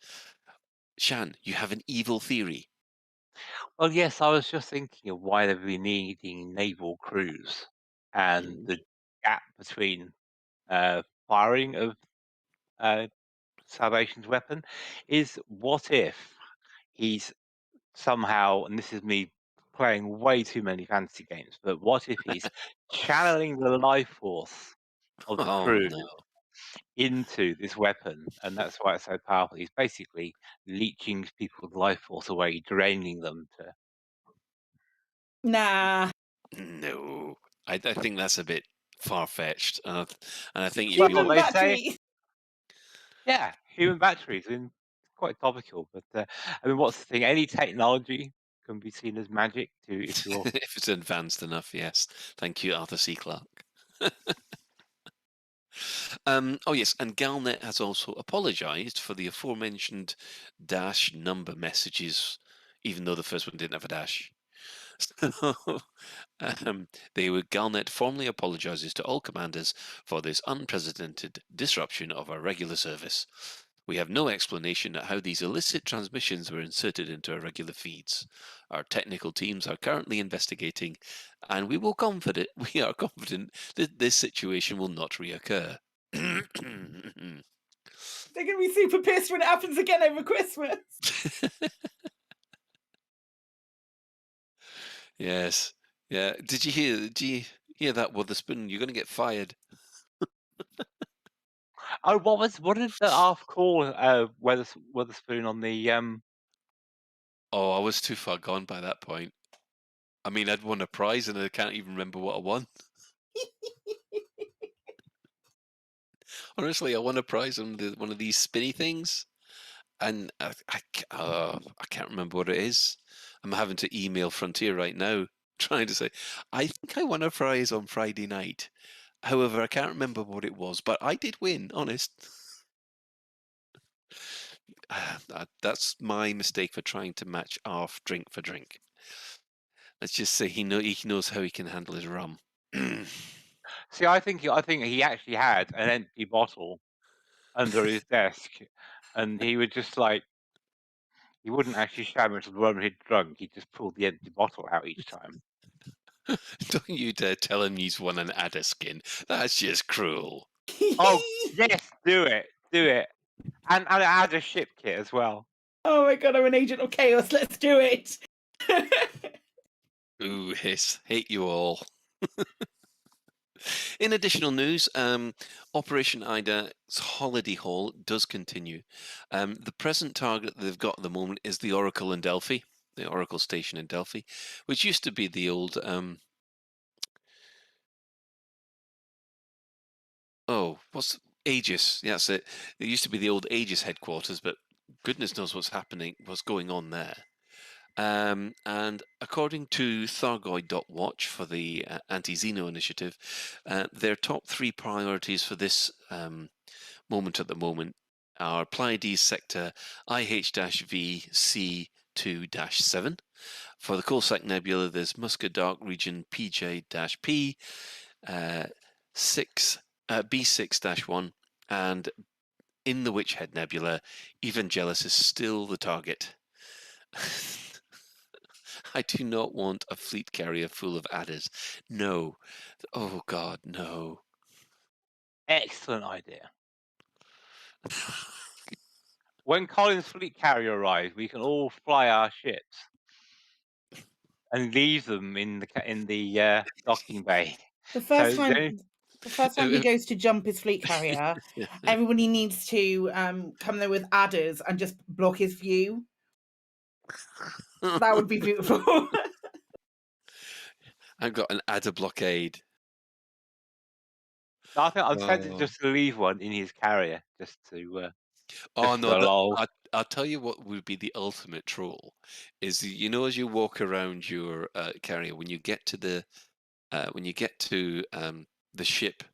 Shan, you have an evil theory. Well, yes, I was just thinking of why they've been needing naval crews and the gap between firing of Salvation's weapon is what if he's somehow, and this is me playing way too many fantasy games, but what if he's channeling the life force of the Oh crew no. into this weapon, and that's why it's so powerful. He's basically leeching people's life force away, draining them to. Nah. No. I think that's a bit far fetched. And I think if Well, you Human want they say, battery. yeah, human batteries, and quite topical. But I mean, what's the thing? Any technology can be seen as magic to if you're. if it's advanced enough, yes. Thank you, Arthur C. Clarke. Oh yes, and Galnet has also apologised for the aforementioned dash number messages, even though the first one didn't have a dash. So, Galnet formally apologises to all commanders for this unprecedented disruption of our regular service. We have no explanation at how these illicit transmissions were inserted into our regular feeds. Our technical teams are currently investigating, and we are confident that this situation will not reoccur. They're gonna be super pissed when it happens again over Christmas. Yes. Yeah. Did you hear that, Witherspoon? You're gonna get fired. Oh, what did the Arth call Weatherspoon on the Oh, I was too far gone by that point. I mean, I'd won a prize and I can't even remember what I won. Honestly, I won a prize on one of these spinny things, and I can't remember what it is. I'm having to email Frontier right now, trying to say, I think I won a prize on Friday night. However, I can't remember what it was, but I did win, honest. That's my mistake for trying to match Arf drink for drink. Let's just say he knows how he can handle his rum. See, I think he actually had an empty bottle under his desk, and he would just like he wouldn't actually show it to the one he'd drunk. He'd just pull the empty bottle out each time. Don't you dare tell him he's won an adder skin. That's just cruel. Oh yes, do it, and add a ship kit as well. Oh my god, I'm an agent of chaos. Let's do it. Ooh, hiss. Hate you all. In additional news, Operation Ida's holiday haul does continue. The present target they've got at the moment is the Oracle in Delphi, the Oracle station in Delphi, which used to be the old what's Aegis? Yeah, that's it. It used to be the old Aegis headquarters, but goodness knows what's going on there. And according to Thargoid.watch for the Anti-Xeno initiative, their top 3 priorities for this moment at the moment are Pleiades sector IH-V C2-7. For the Coalsack Nebula, there's Musca Dark region PJ-P 6B6-1, and in the Witchhead Nebula, Evangelis is still the target. I do not want a fleet carrier full of adders. No. Oh God, no. Excellent idea. When Colin's fleet carrier arrives, we can all fly our ships and leave them in the docking bay. The first So time he goes to jump his fleet carrier, everybody needs to come there with adders and just block his view. That would be beautiful. I've got an adder blockade. I think I'm tempted just to leave one in his carrier, just to. Oh just no! lol. I'll tell you what would be the ultimate troll is as you walk around your carrier when you get to the ship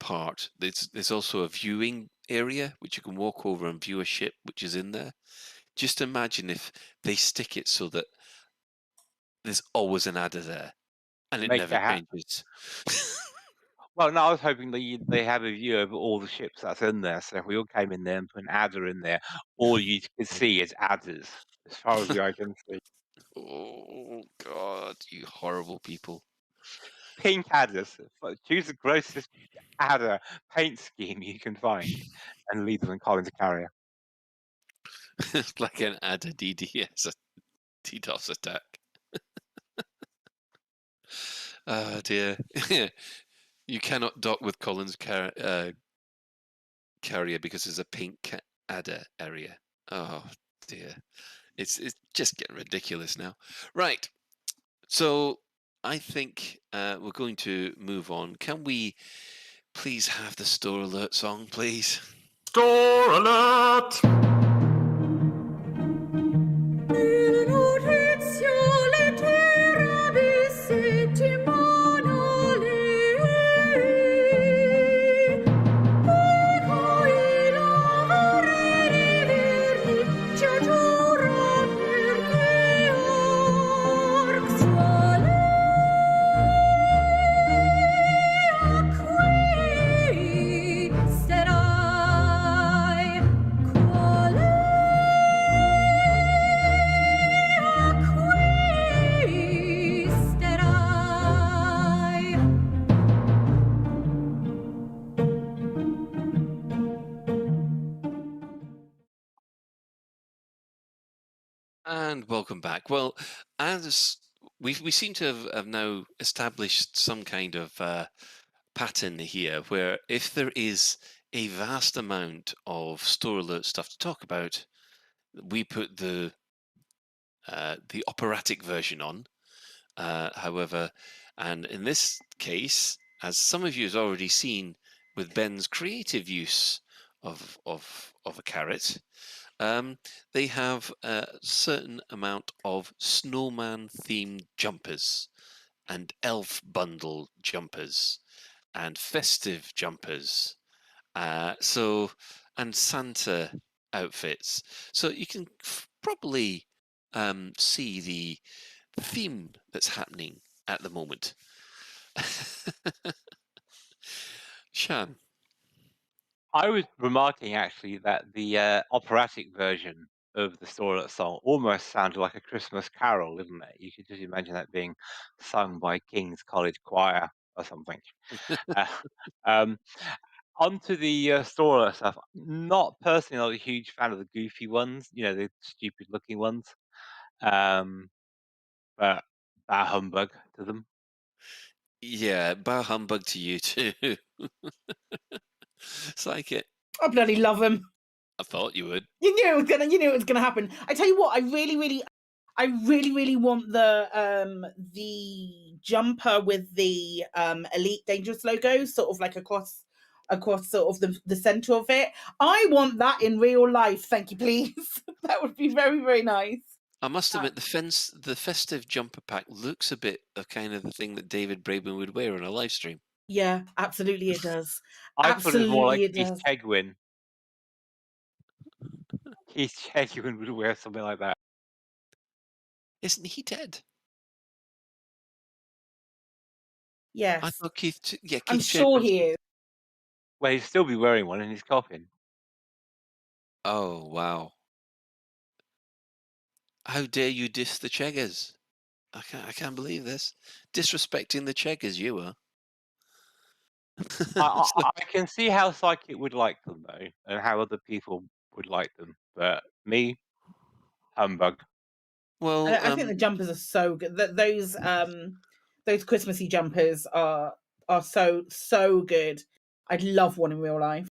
part. There's also a viewing area which you can walk over and view a ship which is in there. Just imagine if they stick it so that there's always an adder there and it Make never it happen. changes. Well, no, I was hoping they have a view of all the ships that's in there. So if we all came in there and put an adder in there, all you could see is adders, as far as the eye can see. Oh God, you horrible people! Pink adders. Choose the grossest adder paint scheme you can find, and leader and Collins a carrier. Like an ADA DDS, a DDoS attack. Oh dear. You cannot dock with Collins carrier because there's a pink ADA area. Oh dear. It's just getting ridiculous now. Right. So I think we're going to move on. Can we please have the store alert song, please? Store alert! And welcome back. Well, as we seem to have now established some kind of pattern here, where if there is a vast amount of store alert stuff to talk about, we put the operatic version on. However, and in this case, as some of you have already seen with Ben's creative use of a carrot, they have a certain amount of snowman-themed jumpers and elf bundle jumpers and festive jumpers. And Santa outfits. So you can probably see the theme that's happening at the moment. Shan. I was remarking actually that the operatic version of the store alert song almost sounded like a Christmas carol, didn't it? You could just imagine that being sung by King's College Choir or something. Onto the store alert stuff. Not personally, not a huge fan of the goofy ones, the stupid looking ones. But bah humbug to them. Yeah, bah humbug to you too. It's like it. I bloody love them. I thought you would. You knew it was gonna happen. I tell you what, I really want the jumper with the Elite Dangerous logo, sort of like across sort of the center of it. I want that in real life. Thank you, please. That would be very, very nice. I must admit, the festive jumper pack looks a bit of kind of the thing that David Braben would wear on a live stream. Yeah, absolutely it does. I thought it was more like Absolutely it Keith does. Chegwin. Keith Chegwin would wear something like that. Isn't he dead? Yes. I thought Keith. Yeah, Keith I'm sure Chegwin- he is. Well, he'd still be wearing one in his coffin. Oh wow! How dare you diss the Cheggers? I can't believe this. Disrespecting the Cheggers, you are. I can see how Psychic would like them though, and how other people would like them. But me, humbug. Well, I think the jumpers are so good. Those Christmassy jumpers are so good. I'd love one in real life.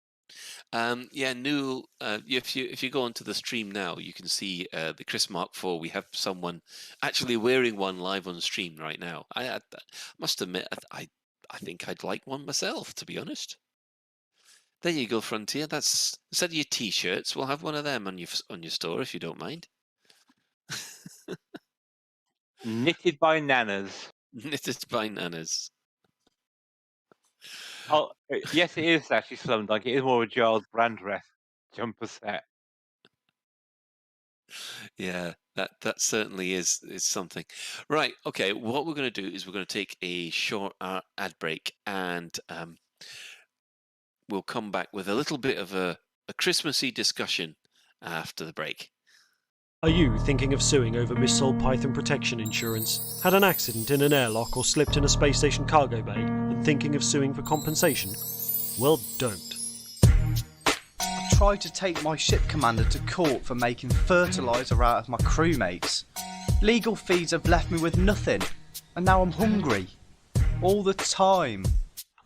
yeah, Newell. If you go onto the stream now, you can see the Chris Mark IV. We have someone actually wearing one live on stream right now. I must admit, I think I'd like one myself, to be honest. There you go, Frontier. That's instead of your T-shirts, we'll have one of them on your store if you don't mind. Knitted by Nanas. Knitted by Nanas. Oh, yes, it is actually Slumdog. It is more of a Giles Brandreth jumper set. Yeah, that certainly is something. Right, okay, what we're going to do is we're going to take a short ad break, and we'll come back with a little bit of a Christmassy discussion after the break. Are you thinking of suing over missold Python protection insurance? Had an accident in an airlock or slipped in a space station cargo bay and thinking of suing for compensation? Well, don't. tried to take my ship commander to court for making fertiliser out of my crewmates. Legal fees have left me with nothing, and now I'm hungry. All the time.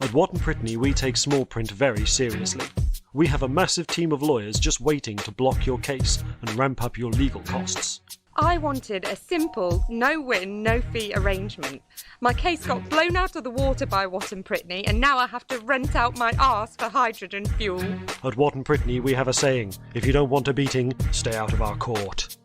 At Watt and Brittany, we take small print very seriously. We have a massive team of lawyers just waiting to block your case and ramp up your legal costs. I wanted a simple, no-win, no-fee arrangement. My case got blown out of the water by Watt and Brittany, and now I have to rent out my arse for hydrogen fuel. At Watt and Brittany, we have a saying, if you don't want a beating, stay out of our court.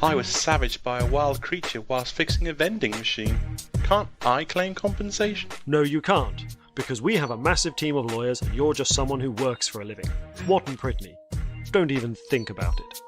I was savaged by a wild creature whilst fixing a vending machine. Can't I claim compensation? No, you can't, because we have a massive team of lawyers and you're just someone who works for a living. Watt and Brittany. Don't even think about it.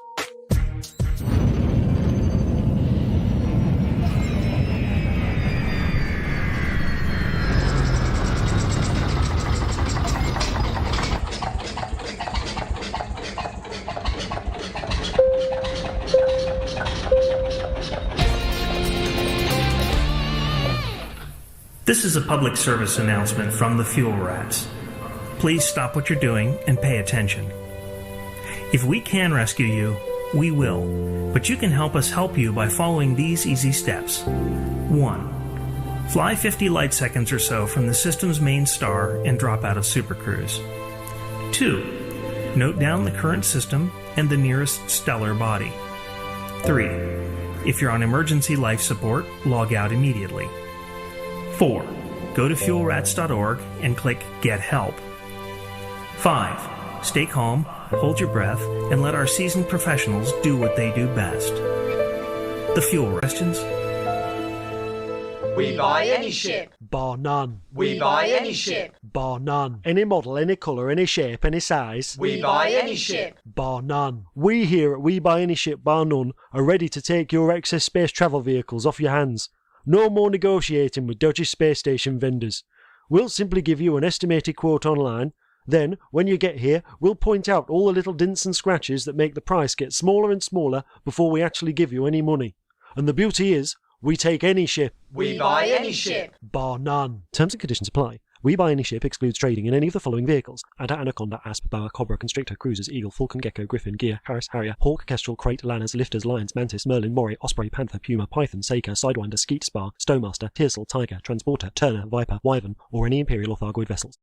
This is a public service announcement from the Fuel Rats. Please stop what you're doing and pay attention. If we can rescue you, we will, but you can help us help you by following these easy steps. 1. Fly 50 light seconds or so from the system's main star and drop out of Super Cruise. 2. Note down the current system and the nearest stellar body. 3. If you're on emergency life support, log out immediately. 4. Go to fuelrats.org and click Get Help. 5. Stay calm, hold your breath, and let our seasoned professionals do what they do best. The fuel questions? We buy any ship. Bar none. We buy any ship. Bar none. Any model, any colour, any shape, any size. We buy any ship. Bar none. We here at We Buy Any Ship Bar None are ready to take your excess space travel vehicles off your hands. No more negotiating with dodgy space station vendors. We'll simply give you an estimated quote online. Then, when you get here, we'll point out all the little dints and scratches that make the price get smaller and smaller before we actually give you any money. And the beauty is, we take any ship. We buy any ship. Bar none. Terms and conditions apply. We Buy Any Ship excludes trading in any of the following vehicles: Adder, Anaconda, Asp, Boa, Cobra, Constrictor, Cruisers, Eagle, Falcon, Gecko, Griffin, Gear, Harris, Harrier, Hawk, Kestrel, Crate, Lanners, Lifters, Lions, Mantis, Merlin, Moray, Osprey, Panther, Puma, Python, Saker, Sidewinder, Skeet, Spar, Stowmaster, Tearsel, Tiger, Transporter, Turner, Viper, Wyvern, or any Imperial or Thargoid vessels.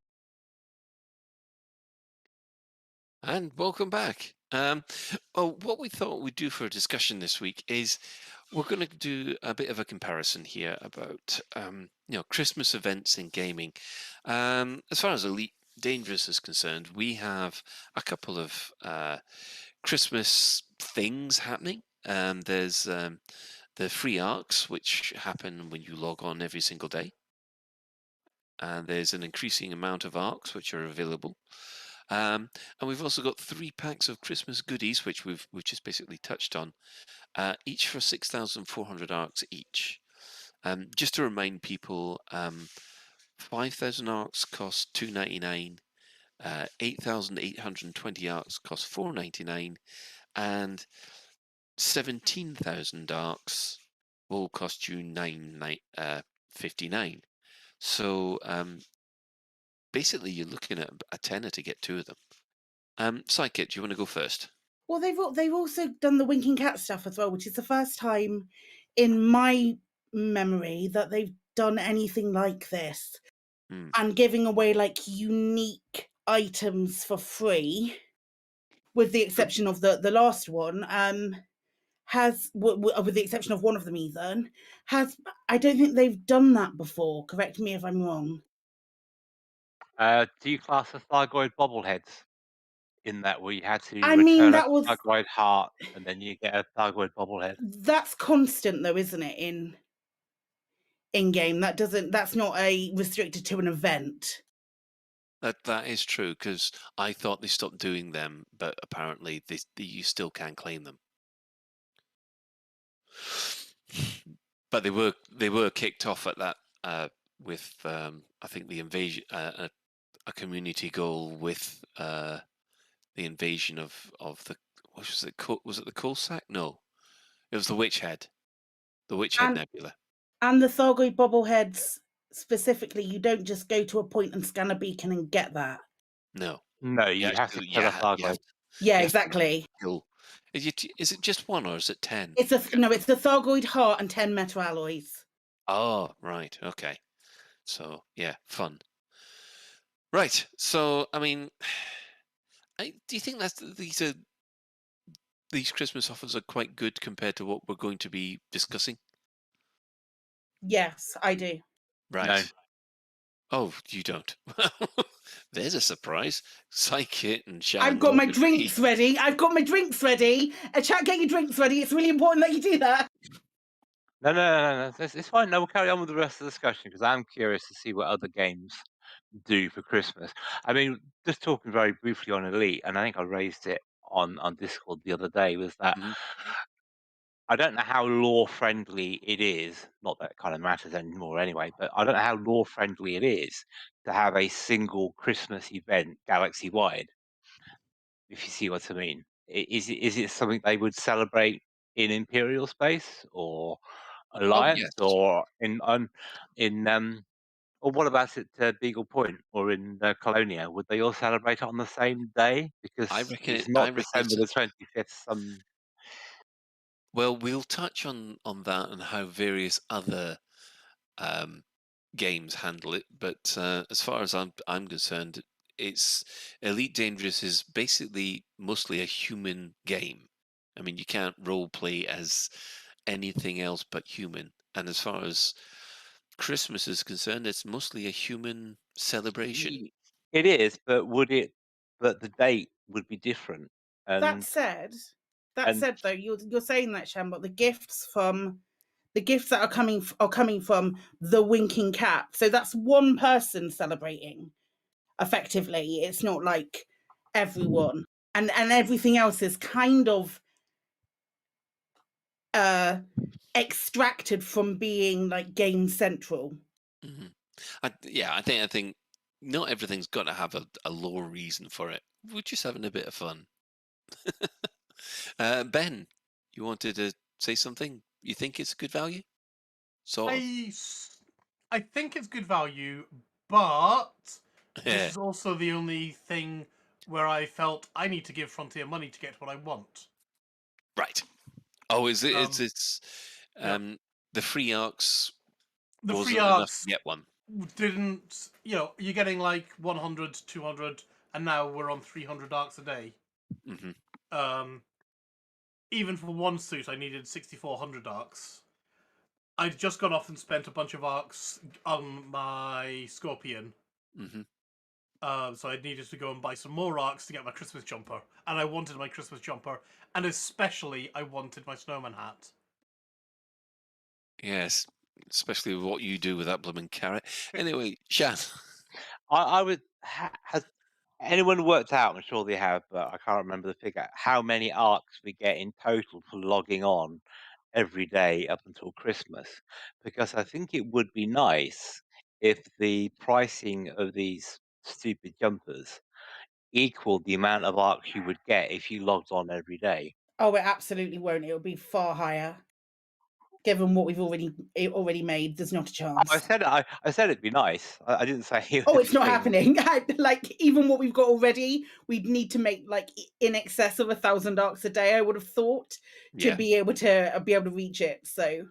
And welcome back. What we thought we'd do for a discussion this week is we're going to do a bit of a comparison here about Christmas events in gaming. As far as Elite Dangerous is concerned, we have a couple of Christmas things happening. There's the free arcs, which happen when you log on every single day. And there's an increasing amount of arcs which are available. And we've also got 3 packs of Christmas goodies, which we've just basically touched on, each for 6,400 arcs each. Just to remind people, 5,000 arcs cost $2.99, 8,820 arcs cost $4.99, and 17,000 arcs will cost you $9.59. So basically, you're looking at a tenner to get 2 of them. Psychic, do you want to go first? Well, they've also done the Winking Cat stuff as well, which is the first time in my memory that they've done anything like this, and giving away like unique items for free, with the exception of the last one. With the exception of one of them, even I don't think they've done that before. Correct me if I'm wrong. Do you class the Thargoid bobbleheads in that we had to return a Thargoid heart and then you get a Thargoid bobblehead? That's constant though, isn't it? In game, that's not restricted to an event. That is true, because I thought they stopped doing them, but apparently you still can claim them. But they were kicked off at that with I think the invasion, a community goal with the invasion of the what was it? Was it the Coalsack? No, it was the Witch Head, Nebula. And the Thargoid bobbleheads specifically, you don't just go to a point and scan a beacon and get that. No, you have to kill a Thargoid. Yeah, You have to exactly. kill. Is it just one or is it 10? It's a no. It's the Thargoid heart and 10 metal alloys. Oh, right. Okay. So yeah, fun. Right. So I mean, do you think these Christmas offers are quite good compared to what we're going to be discussing? Yes, I do. Right. Oh, you don't. There's a surprise. Psychic and Shan I've got my both agree. drinks ready. I've got my drinks ready. Chat, get your drinks ready. It's really important that you do that. No. It's fine. No, we'll carry on with the rest of the discussion because I'm curious to see what other games do for Christmas. I mean, just talking very briefly on Elite, and I think I raised it on Discord the other day, was that Mhm. I don't know how law friendly it is. Not that it kind of matters anymore anyway, but I don't know how law friendly it is to have a single Christmas event galaxy wide. If you see what I mean, is it something they would celebrate in Imperial space or Oh Alliance yes. or in or what about at Beagle Point or in Colonia? Would they all celebrate it on the same day? Because I reckon it's I not reckon December it's the 25th. well. We'll touch on that and how various other um, games handle it. But as far as I'm concerned, it's Elite Dangerous is basically mostly a human game. I mean, you can't role play as anything else but human. And as far as Christmas is concerned, it's mostly a human celebration. It is, but But the date would be different, That and said, and though, you're saying that, Shan, but the gifts that are coming from the winking cat. So that's one person celebrating. Effectively, it's not like everyone, and everything else is kind of extracted from being like Game Central. Hmm. I think not everything's got to have a law reason for it. We're just having a bit of fun. Ben, you wanted to say something? You think it's good value? Sort of. I think it's good value, but this Yeah. is also the only thing where I felt I need to give Frontier money to get what I want. Right. Oh, is it? Um, It's Yep. the free arcs The free wasn't enough arcs to get one. didn't, you're getting like 100, 200, and now we're on 300 arcs a day. Hmm. Even for one suit, I needed 6,400 arcs. I'd just gone off and spent a bunch of arcs on my Scorpion. Hmm. So I needed to go and buy some more arcs to get my Christmas jumper. And I wanted my Christmas jumper. And especially, I wanted my snowman hat. Yes, especially with what you do with that blooming carrot. Anyway, Shan. I would has anyone worked out? I'm sure they have, but I can't remember the figure. How many arcs we get in total for logging on every day up until Christmas? Because I think it would be nice if the pricing of these stupid jumpers equaled the amount of arcs you would get if you logged on every day. Oh, it absolutely won't. It'll be far higher. Given what we've already made, there's not a chance. I said it'd be nice. I didn't say it Oh, would it's not change. happening. Like even what we've got already, we'd need to make like in excess of 1,000 arcs a day. I would have thought to Yeah. be able to reach it. So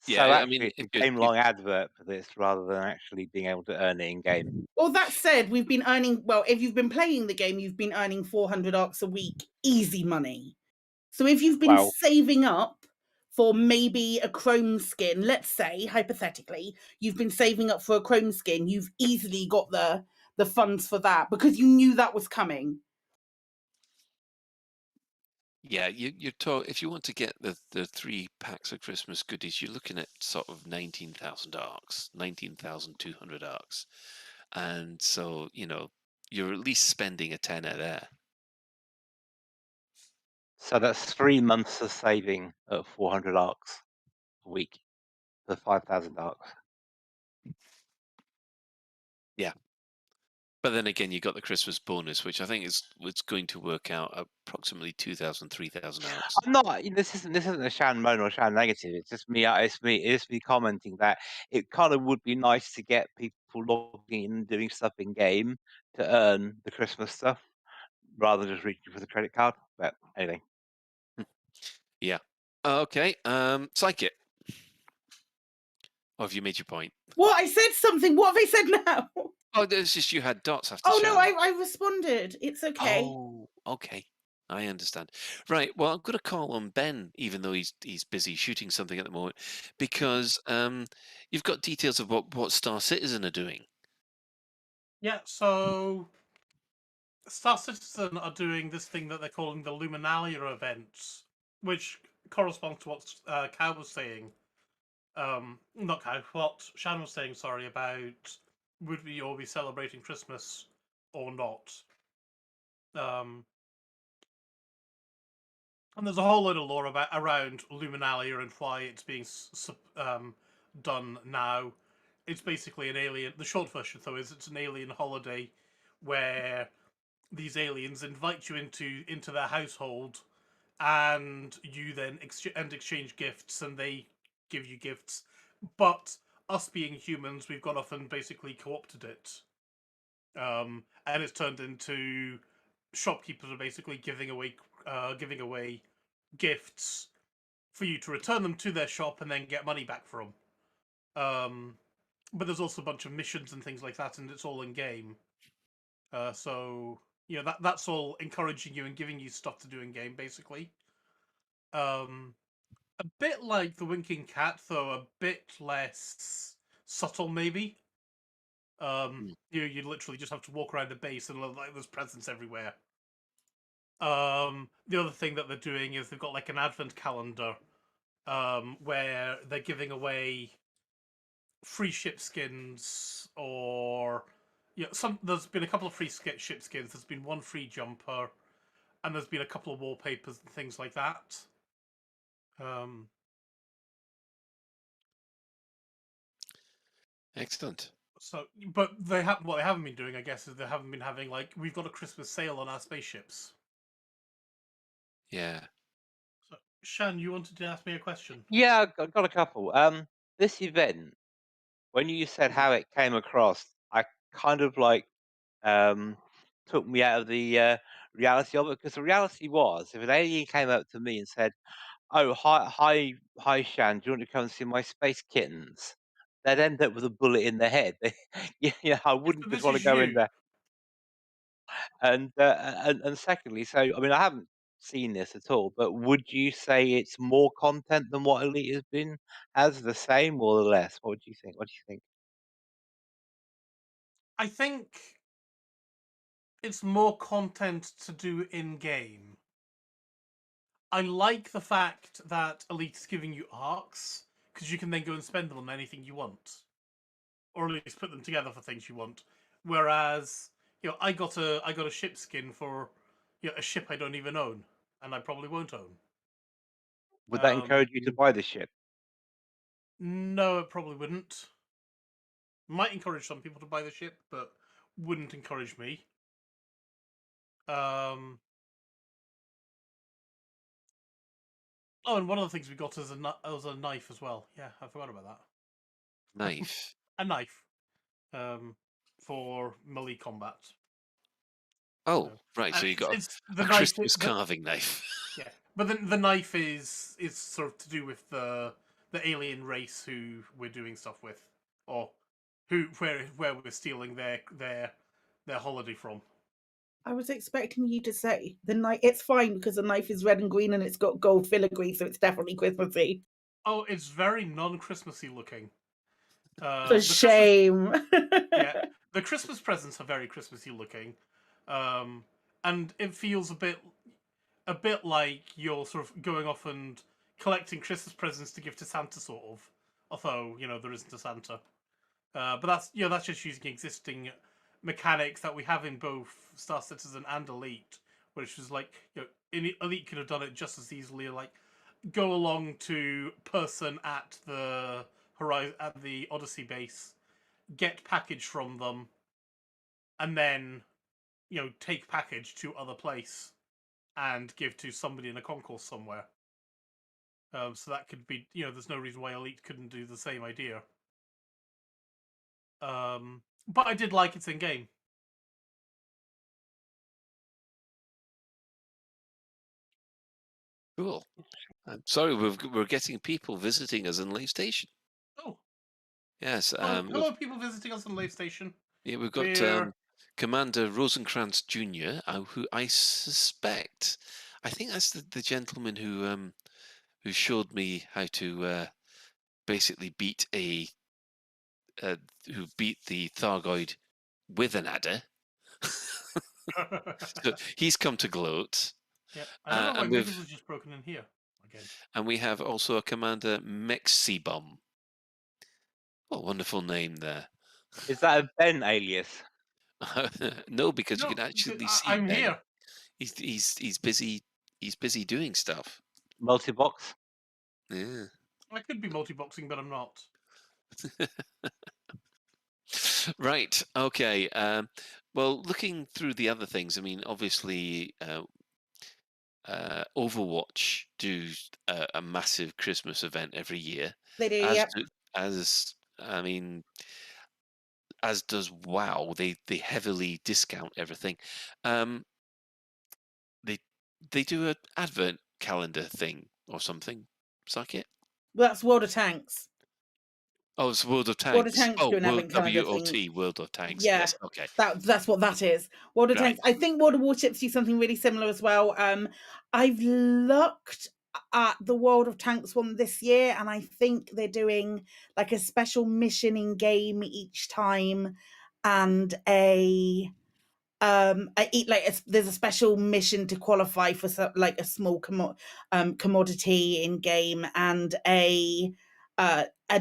Yeah, So I mean, actually, it's a game long advert for this rather than actually being able to earn it in game. well, that said, we've been earning. Well, if you've been playing the game, you've been earning 400 arcs a week, easy money. So if you've been Well, saving up for maybe a chrome skin, let's say hypothetically, you've been saving up for a chrome skin, you've easily got the funds for that because you knew that was coming. yeah, you're if you want to get the 3 packs of Christmas goodies, you're looking at sort of 19,000 arcs, 19,200 arcs, and so you're at least spending a tenner there. so that's 3 months of saving at 400 arcs a week for 5,000 arcs. Yeah. But then again, you got the Christmas bonus, which I think is going to work out approximately 2,000, 3,000 arcs. I'm not. This isn't a Shan moan or Shan negative. It's just me. It's me commenting that it kind of would be nice to get people logging in and doing stuff in game to earn the Christmas stuff, rather than just reaching for the credit card. But anyway. Yeah. Okay. Psychic. Or have you made your point? What? I said something. What have I said now? Oh, it's just you had dots after Oh no, Shan. I responded. It's okay. Oh, okay. I understand. Right. Well, I'm going to call on Ben, even though he's busy shooting something at the moment, because you've got details of what Star Citizen are doing. Yeah, so Star Citizen are doing this thing that they're calling the Luminalia event, which corresponds to what Cow was saying. Not Cow, what Shan was saying, sorry, about would we all be celebrating Christmas or not. And there's a whole load of lore around Luminalia and why it's being done now. It's basically an alien. The short version, though, is it's an alien holiday where these aliens invite you into their household, and you then exchange gifts, and they give you gifts. But us being humans, we've gone off and basically co-opted it, and it's turned into shopkeepers are basically giving away gifts for you to return them to their shop and then get money back from. But there's also a bunch of missions and things like that, and it's all in game. So that's all encouraging you and giving you stuff to do in game, basically. A bit like the Winking Cat, though a bit less subtle, maybe. You literally just have to walk around the base and like there's presents everywhere. The other thing that they're doing is they've got like an advent calendar, where they're giving away free ship skins, or there's been a couple of free ship skins. There's been one free jumper, and there's been a couple of wallpapers and things like that. Excellent. So, but what they haven't been doing, I guess, is they haven't been having like we've got a Christmas sale on our spaceships. Yeah. So, Shan, you wanted to ask me a question? Yeah, I've got a couple. This event, when you said how it came across, I kind of like took me out of the reality of it, because the reality was, if an alien came up to me and said, "Oh, hi, Shan, do you want to come and see my space kittens?" They'd end up with a bullet in their head. Yeah, I wouldn't But just this want to is go in you. there. And secondly, so I mean, I haven't seen this at all, but would you say it's more content than what Elite has been? Has the same or the less? What do you think? What do you think? I think it's more content to do in game. I like the fact that Elite is giving you arcs, because you can then go and spend them on anything you want, or at least put them together for things you want. Whereas, I got a ship skin for a ship I don't even own, and I probably won't own. Would that encourage you to buy the ship? No, it probably wouldn't. Might encourage some people to buy the ship, but wouldn't encourage me. Oh, and one of the things we got was a knife as well. Yeah, I forgot about that. Knife. A knife. For melee combat. Oh, right. So you got it's the a knife, Christmas carving knife. Yeah, but the knife is sort of to do with the alien race who we're doing stuff with, or where we're stealing their holiday from. I was expecting you to say the knife. It's fine because the knife is red and green and it's got gold filigree, so it's definitely Christmassy. Oh, it's very non-Christmassy looking. For shame. Yeah, the Christmas presents are very Christmassy looking, and it feels a bit like you're sort of going off and collecting Christmas presents to give to Santa, sort of. Although there isn't a Santa, but that's just using existing mechanics that we have in both Star Citizen and Elite, which is like Elite could have done it just as easily, like go along to person at the Horizon at the Odyssey base, get package from them, and then take package to other place and give to somebody in a concourse somewhere. So that could be there's no reason why Elite couldn't do the same idea. But I did like it's in game. Cool. I'm sorry, we're getting people visiting us in Lave Station. Oh, Yes. hello, people visiting us on Lave Station. Yeah, we've got We're- Commander Rosencrantz Jr., who I suspect, I think that's the gentleman who showed me how to basically beat who beat the Thargoid with an adder. So he's come to gloat. Yeah, I don't know why and Miggles was just broken in here again. And we have also a Commander Mexibum. What a wonderful name there. Is that a Ben alias? No, because No, you can actually because see I'm Ben. here. He's busy. He's busy doing stuff. Multi-box? Yeah. I could be multi-boxing, but I'm not. Right. Okay. Well, looking through the other things, I mean, obviously, Overwatch do a massive Christmas event every year. They do, As yep. I mean, as does WoW. They heavily discount everything. They do an advent calendar thing or something. Suck it. Well, that's World of Tanks. Oh, it's World of Tanks. World of Tanks do an World advent calendar WOT, thing. World of Tanks. Yeah, Yes. Okay. that's what that is. World of Right. Tanks. I think World of Warships do something really similar as well. I've looked at the World of Tanks one this year, and I think they're doing like a special mission in game each time, and there's a special mission to qualify for like a small commodity in game, and a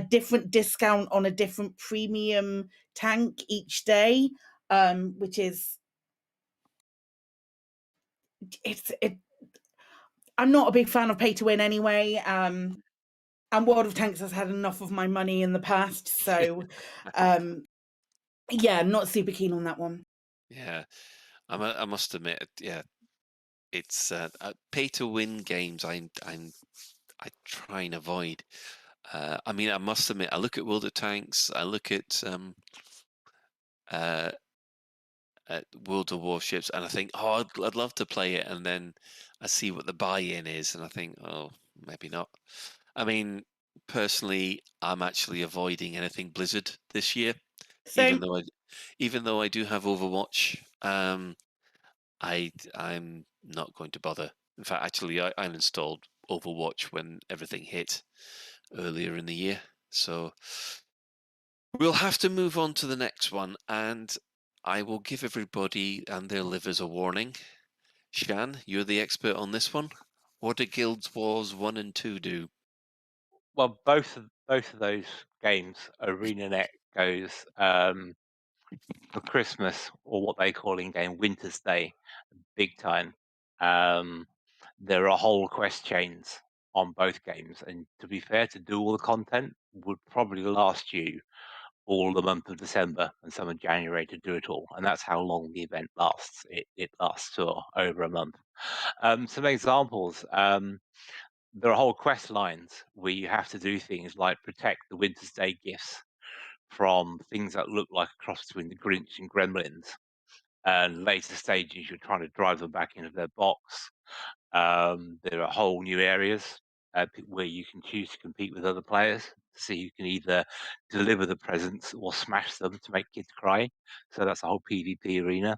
different discount on a different premium tank each day, which is I'm not a big fan of pay to win anyway, and World of Tanks has had enough of my money in the past, so yeah, not super keen on that one. Yeah, I must admit, yeah, it's pay to win games. I try and avoid. I mean, I must admit, I look at World of Tanks, I look at World of Warships, and I think, oh, I'd love to play it, and then I see what the buy-in is, and I think, oh, maybe not. I mean, personally, I'm actually avoiding anything Blizzard this year, Same. even though I do have Overwatch. I'm not going to bother. In fact, actually, I installed Overwatch when everything hit earlier in the year. So we'll have to move on to the next one, and I will give everybody and their livers a warning. Shan, you're the expert on this one. What do Guild Wars 1 and 2 do? Well, both of those games, ArenaNet goes for Christmas, or what they call in game Winter's Day, big time. There are whole quest chains on both games, and to be fair, to do all the content would probably last you all the month of December and some of January to do it all, and that's how long the event lasts. It lasts for over a month. Some examples. There are whole quest lines where you have to do things like protect the Winter's Day gifts from things that look like a cross between the Grinch and Gremlins. And later stages, you're trying to drive them back into their box. There are whole new areas where you can choose to compete with other players to see who can either deliver the presents or smash them to make kids cry. So that's a whole PvP arena.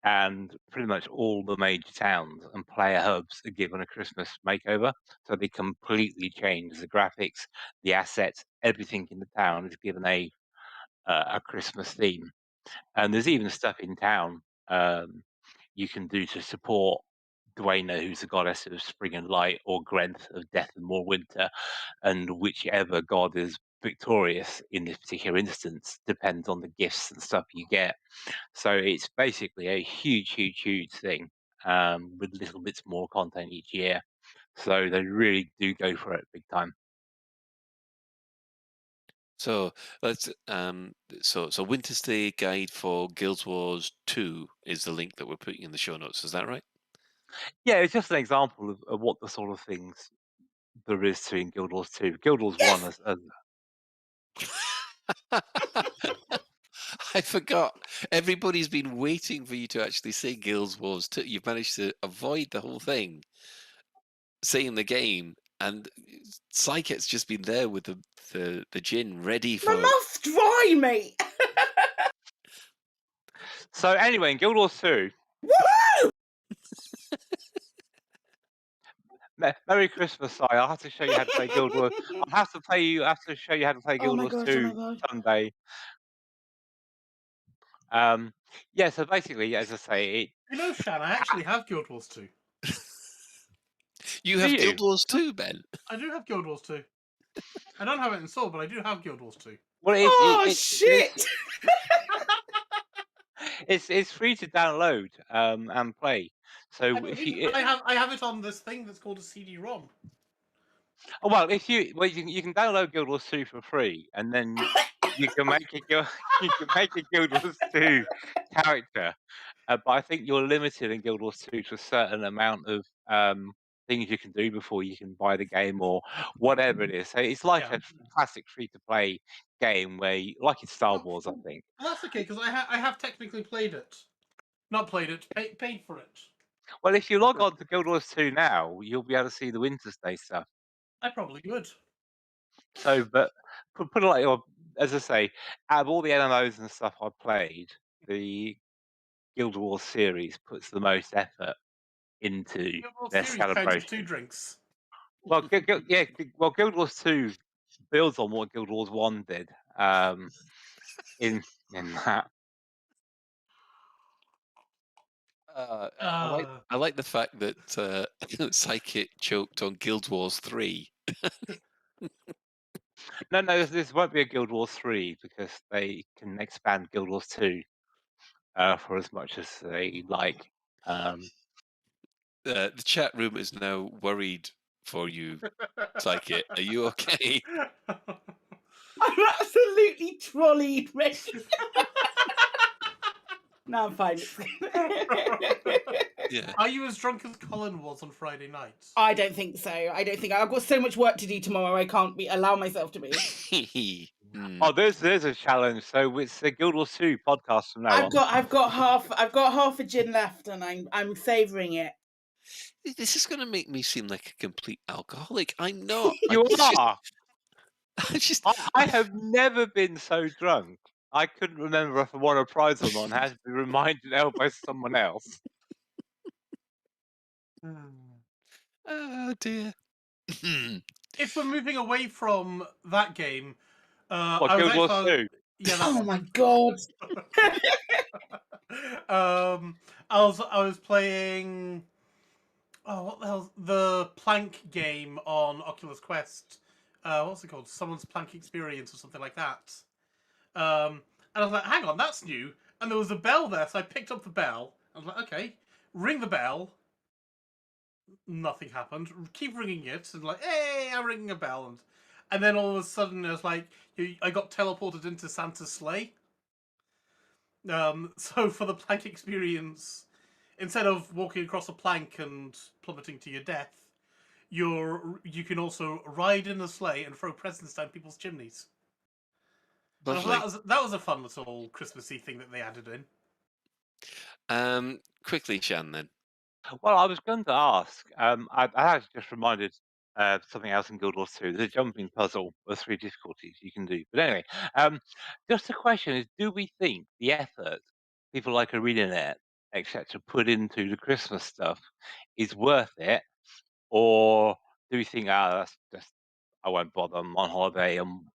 And pretty much all the major towns and player hubs are given a Christmas makeover. So they completely change the graphics, the assets, everything in the town is given a Christmas theme. And there's even stuff in town you can do to support Dwayna, who's the goddess of spring and light, or Grenth of death and more winter. And whichever god is victorious in this particular instance depends on the gifts and stuff you get. So it's basically a huge, huge, huge thing with little bits more content each year. So they really do go for it big time. So let's so Winter's Day guide for Guild Wars 2 is the link that we're putting in the show notes. Is that right? Yeah, it's just an example of what the sort of things there is to in Guild Wars 2. Guild Wars 1 I forgot. Everybody's been waiting for you to actually say Guild Wars 2. You've managed to avoid the whole thing. saying the game, and Psychet's just been there with the gin ready My for. mouth's dry, mate. So anyway, in Guild Wars 2, Woohoo! Merry Christmas, Si. I'll have to show you how to play Guild Wars. I have to show you how to play Oh Guild my Wars god! 2 Oh my god! someday. Yeah. So basically, as I say, You know, Shan, I actually have Guild Wars 2. You Do have you? Guild Wars 2, Ben. I do have Guild Wars 2. I don't have it installed, but I do have Guild Wars 2. Well, Oh shit! it's free to download and play. So if you, I have it on this thing that's called a CD-ROM. if you can download Guild Wars 2 for free, and then you can make a Guild Wars 2 character. But I think you're limited in Guild Wars 2 to a certain amount of things you can do before you can buy the game or whatever it is. So it's like a classic free-to-play game where, like it's Star Wars, I think. Well, that's okay, because I have technically played it. Not played it, paid for it. Well, if you log on to Guild Wars 2 now, you'll be able to see the Winter's Day stuff. I probably would. So, but put it like, as I say, out of all the MMOs and stuff I've played, the Guild Wars series puts the most effort into Guild Wars their series counts as celebration. 2 drinks. Well, Guild Wars 2 builds on what Guild Wars 1 did. In that. I like the fact that Psychic choked on Guild Wars 3. No, this won't be a Guild Wars 3 because they can expand Guild Wars 2 for as much as they like. The chat room is now worried for you, Psychic. Are you okay? I'm absolutely trolleyed, mate. No, I'm fine. Yeah. Are you as drunk as Colin was on Friday night? I don't think so. I've got so much work to do tomorrow. I can't allow myself to be. Oh, there's a challenge. So it's the Guild Wars 2 podcast from now on. I've got half a gin left, and I'm savouring it. This is going to make me seem like a complete alcoholic. I'm not. You are. I have never been so drunk. I couldn't remember if I won a prize or not, and had to be reminded by someone else. Oh dear. If we're moving away from that game, Guild Wars 2? Yeah. Oh my god. I was playing. Oh, what the hell? The plank game on Oculus Quest. What's it called? Someone's Plank Experience or something like that. And I was like, hang on, that's new. And there was a bell there, so I picked up the bell. I was like, okay, ring the bell. Nothing happened. Keep ringing it, and like, hey, I'm ringing a bell. And then all of a sudden, it was like, I got teleported into Santa's sleigh. So for the plank experience, instead of walking across a plank and plummeting to your death, you can also ride in a sleigh and throw presents down people's chimneys. That was a fun little Christmassy thing that they added in. Quickly, Shan, then. Well, I was going to ask. I actually just reminded something else in Guild Wars 2. There's a jumping puzzle with 3 difficulties you can do. But anyway, just the question is: do we think the effort people like ArenaNet, etc., put into the Christmas stuff is worth it, or do we think, that's just I won't bother? I'm on holiday. I'm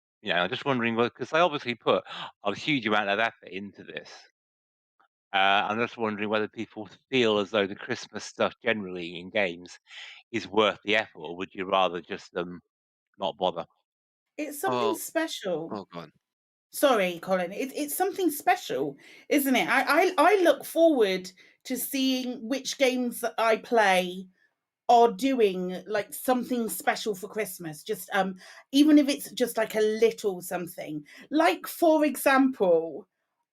just wondering, because they obviously put a huge amount of effort into this. I'm just wondering whether people feel as though the Christmas stuff generally in games is worth the effort, or would you rather just not bother? It's something special. Oh, go on. Sorry, Colin. It's something special, isn't it? I look forward to seeing which games that I play are doing like something special for Christmas. Just even if it's just like a little something. Like, for example,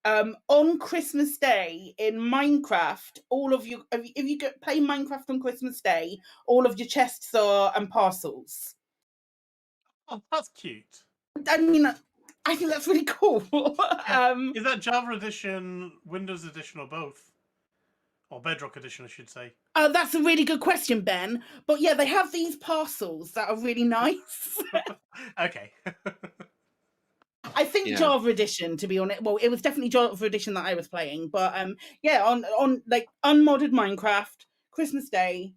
on Christmas Day in Minecraft, all of you, if you play Minecraft on Christmas Day, all of your chests are parcels. Oh, that's cute. I mean, I think that's really cool. Is that Java Edition, Windows Edition, or both? Or Bedrock Edition, I should say. That's a really good question, Ben. But yeah, they have these parcels that are really nice. Okay. I think Yeah. Java Edition, to be honest. Well, it was definitely Java Edition that I was playing, but yeah, on like unmodded Minecraft, Christmas Day,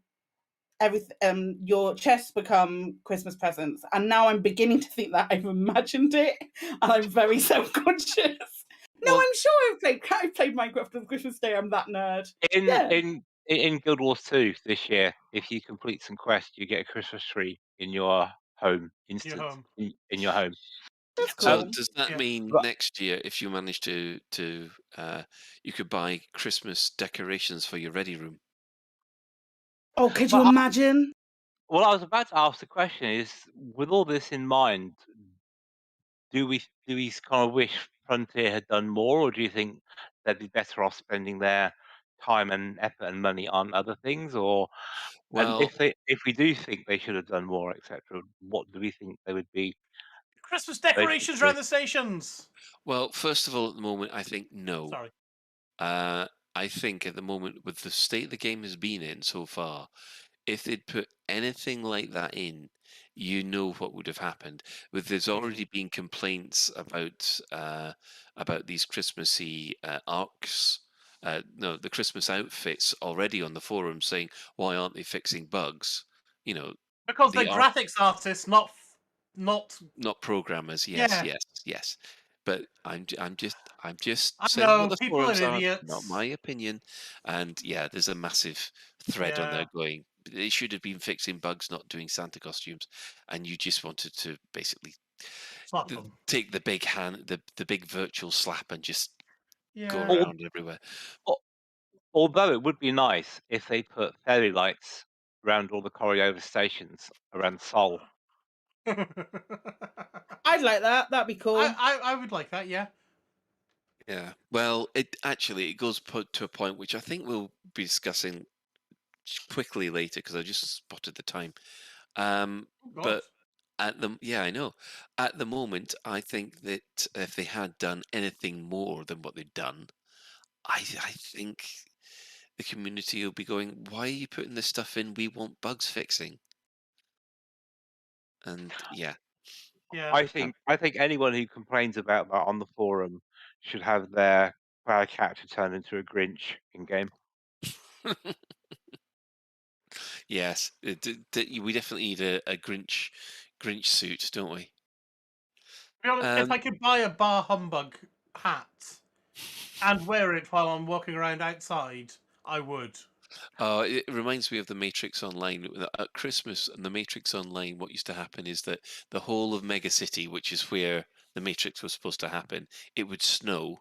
everything, your chests become Christmas presents, and now I'm beginning to think that I've imagined it, and I'm very self-conscious. No, Well- I'm sure I've played Minecraft on Christmas Day. I'm that nerd. In Guild Wars 2 this year, if you complete some quests, you get a Christmas tree in your home home. in your home. That's So cool. does that Yeah. mean But- next year, if you manage to you could buy Christmas decorations for your ready room? Oh, could you Well, imagine? Well, I was about to ask the question: is with all this in mind, do we kind of wish Frontier had done more, or do you think they'd be better off spending their time and effort and money on other things? Or and Well, if we do think they should have done more, etc., what do we think they would be? Christmas decorations Basically. around the stations. well, first of all, at the moment, I think no. Sorry. I think at the moment, with the state the game has been in so far, if they'd put anything like that in, you know what would have happened. There's already been complaints about these Christmassy arcs. No, the Christmas outfits already on the forum saying, why aren't they fixing bugs? You know, Because the they're arc- graphics artists, not not programmers. Yes, Yeah. yes. But I'm just I saying know, what the people are forums are, idiots. not my opinion. And yeah, there's a massive thread on there Yeah. going. They should have been fixing bugs, not doing Santa costumes, and you just wanted to basically Slap them. take the big hand, the big virtual slap, and just go Yeah. around everywhere. Although it would be nice if they put fairy lights around all the carryover stations around Seoul. I'd like that. That'd be cool. I would like that, yeah. Yeah. Well, it goes to a point which I think we'll be discussing quickly later because I just spotted the time. But I know. At the moment, I think that if they had done anything more than what they've done, I think the community will be going, "Why are you putting this stuff in? We want bugs fixing." And yeah, Yeah. I think anyone who complains about that on the forum should have their player character turned into a Grinch in game. yes, we definitely need a Grinch suit, don't we? To be honest, if I could buy a Bar Humbug hat and wear it while I'm walking around outside, I would. It reminds me of the Matrix Online. At Christmas and the Matrix Online, what used to happen is that the whole of Mega City, which is where the Matrix was supposed to happen, it would snow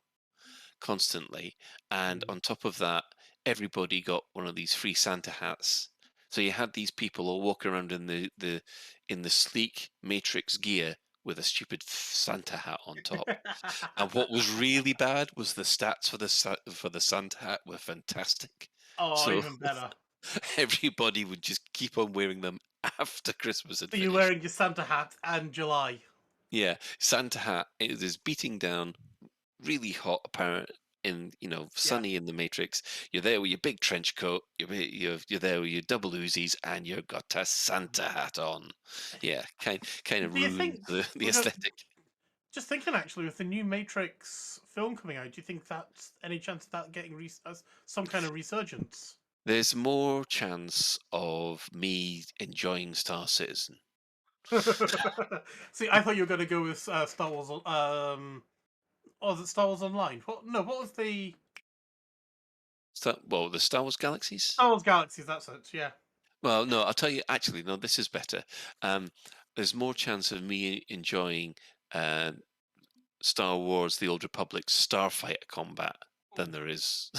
constantly, and on top of that, everybody got one of these free Santa hats. So you had these people all walking around in the sleek Matrix gear with a stupid Santa hat on top. And what was really bad was the stats for the Santa hat were fantastic. Oh, So even better. everybody would just keep on wearing them after Christmas had So you're finished. wearing your Santa hat and July. Yeah, Santa hat is beating down, really hot, apparent sunny in the Matrix. You're there with your big trench coat. You're there with your double Uzis, and you've got a Santa hat on. Yeah, kind of Do you ruins think the because- aesthetic. Just thinking, actually, with the new Matrix film coming out, do you think that's any chance of that getting some kind of resurgence? There's more chance of me enjoying Star Citizen. See, I thought you were going to go with Star Wars. Was it Star Wars Online? What was the The Star Wars Galaxies? Star Wars Galaxies? That's it. Yeah. Well, no, I'll tell you. Actually, no, this is better. There's more chance of me enjoying Star Wars: The Old Republic Starfighter combat than there is,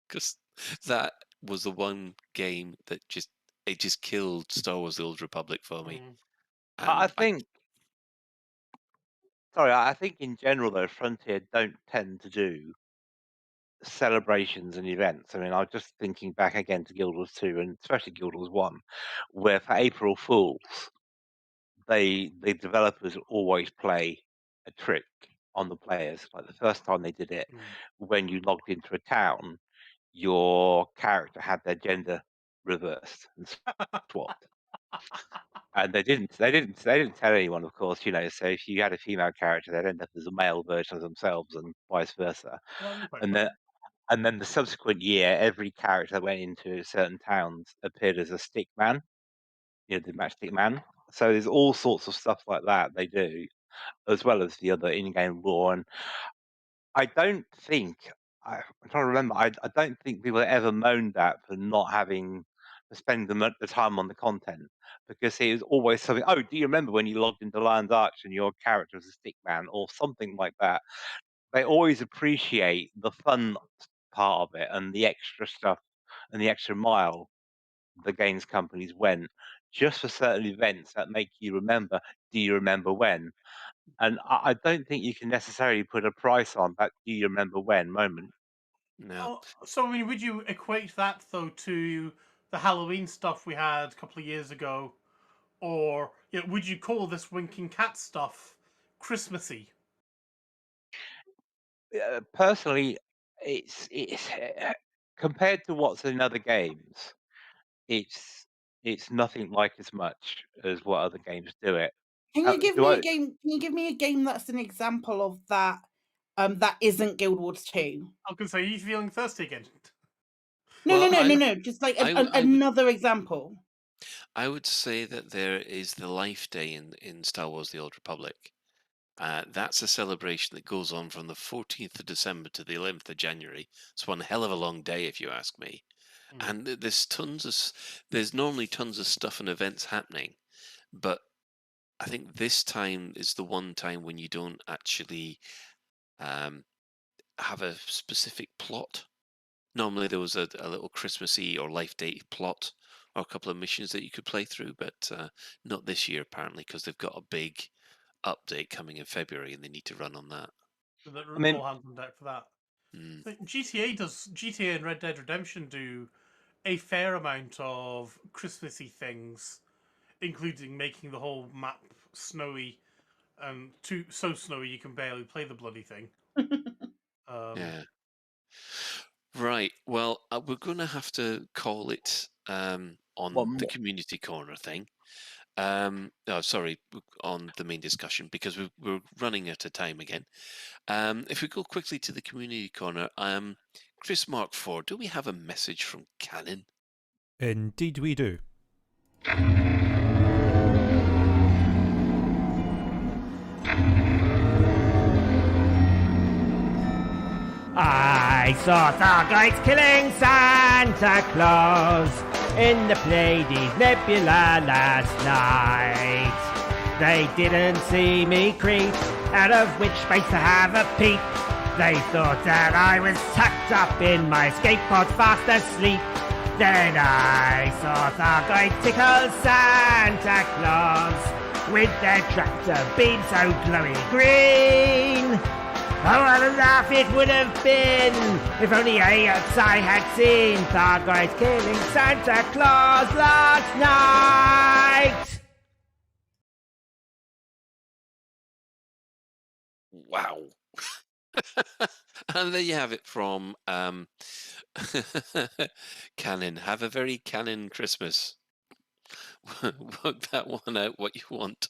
because that was the one game that just killed Star Wars: The Old Republic for me. And I think. Sorry, I think in general though, Frontier don't tend to do celebrations and events. I mean, I was just thinking back again to Guild Wars 2 and especially Guild Wars 1, where for April Fools, the developers always play a trick on the players. Like the first time they did it, when you logged into a town, your character had their gender reversed and swapped. And they didn't tell anyone, of course, so if you had a female character, they'd end up as a male version of themselves and vice versa. And then the subsequent year, every character that went into certain towns appeared as a stick man, the matchstick man. So there's all sorts of stuff like that they do, as well as the other in-game lore. And I don't think I'm trying to remember. I don't think people ever moaned that for not having to spend the time on the content, because it was always something. Oh, do you remember when you logged into Lion's Arch and your character was a stick man or something like that? They always appreciate the fun part of it and the extra stuff and the extra mile the games companies went just for certain events that make you remember. Do you remember when? And I don't think you can necessarily put a price on that. Do you remember when moment? No. So, I mean, would you equate that, though, to the Halloween stuff we had a couple of years ago? Or would you call this Winking Cat stuff Christmassy? Personally, it's compared to what's in other games, it's nothing like as much as what other games do it. Can you give me a game? Can you give me a game that's an example of that? That isn't Guild Wars 2. I was going to say, are you feeling thirsty again? No. Just like another example. I would say that there is the Life Day in Star Wars: The Old Republic. That's a celebration that goes on from the 14th of December to the 11th of January. It's one hell of a long day, if you ask me. And there's normally tons of stuff and events happening, but I think this time is the one time when you don't actually have a specific plot. Normally there was a little Christmassy or Life Day plot or a couple of missions that you could play through, but not this year apparently, because they've got a big update coming in February and they need to run on that. So that all hands on deck for that. Mm. GTA and Red Dead Redemption do a fair amount of Christmassy things, including making the whole map snowy and so snowy you can barely play the bloody thing. Yeah. Right. Well, we're going to have to call it on the community corner thing. Sorry, on the main discussion, because we're running out of time again. If we go quickly to the community corner, Chris Mark 4, do we have a message from Canon? Indeed we do. I saw Thargoids killing Santa Claus in the Pleiades Nebula last night. They didn't see me creep out of which space to have a peep. They thought that I was tucked up in my skateboard fast asleep. Then I saw Thargoids tickle Santa Claus with their tractor beam so glowy green. Oh, what a laugh it would have been if only I had seen Thargoids killing Santa Claus last night. Wow. And there you have it from Canon. Have a very Canon Christmas. Work that one out what you want.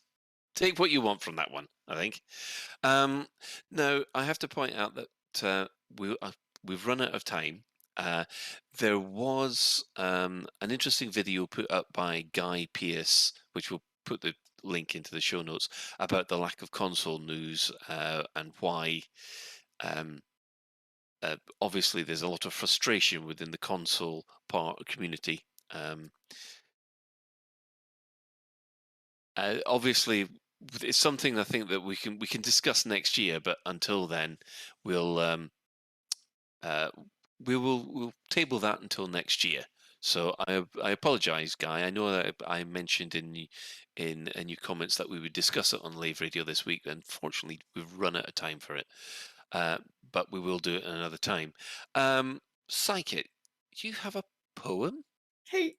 Take what you want from that one, I think. Now, I have to point out that we've run out of time. There was an interesting video put up by Guy Pearce, which we'll put the link into the show notes, about the lack of console news and why obviously there's a lot of frustration within the console community. Obviously, it's something I think that we can discuss next year, but until then, we'll table that until next year. So I apologise, Guy. I know that I mentioned in your comments that we would discuss it on Lave Radio this week. Unfortunately, we've run out of time for it, but we will do it another time. Psychic, do you have a poem?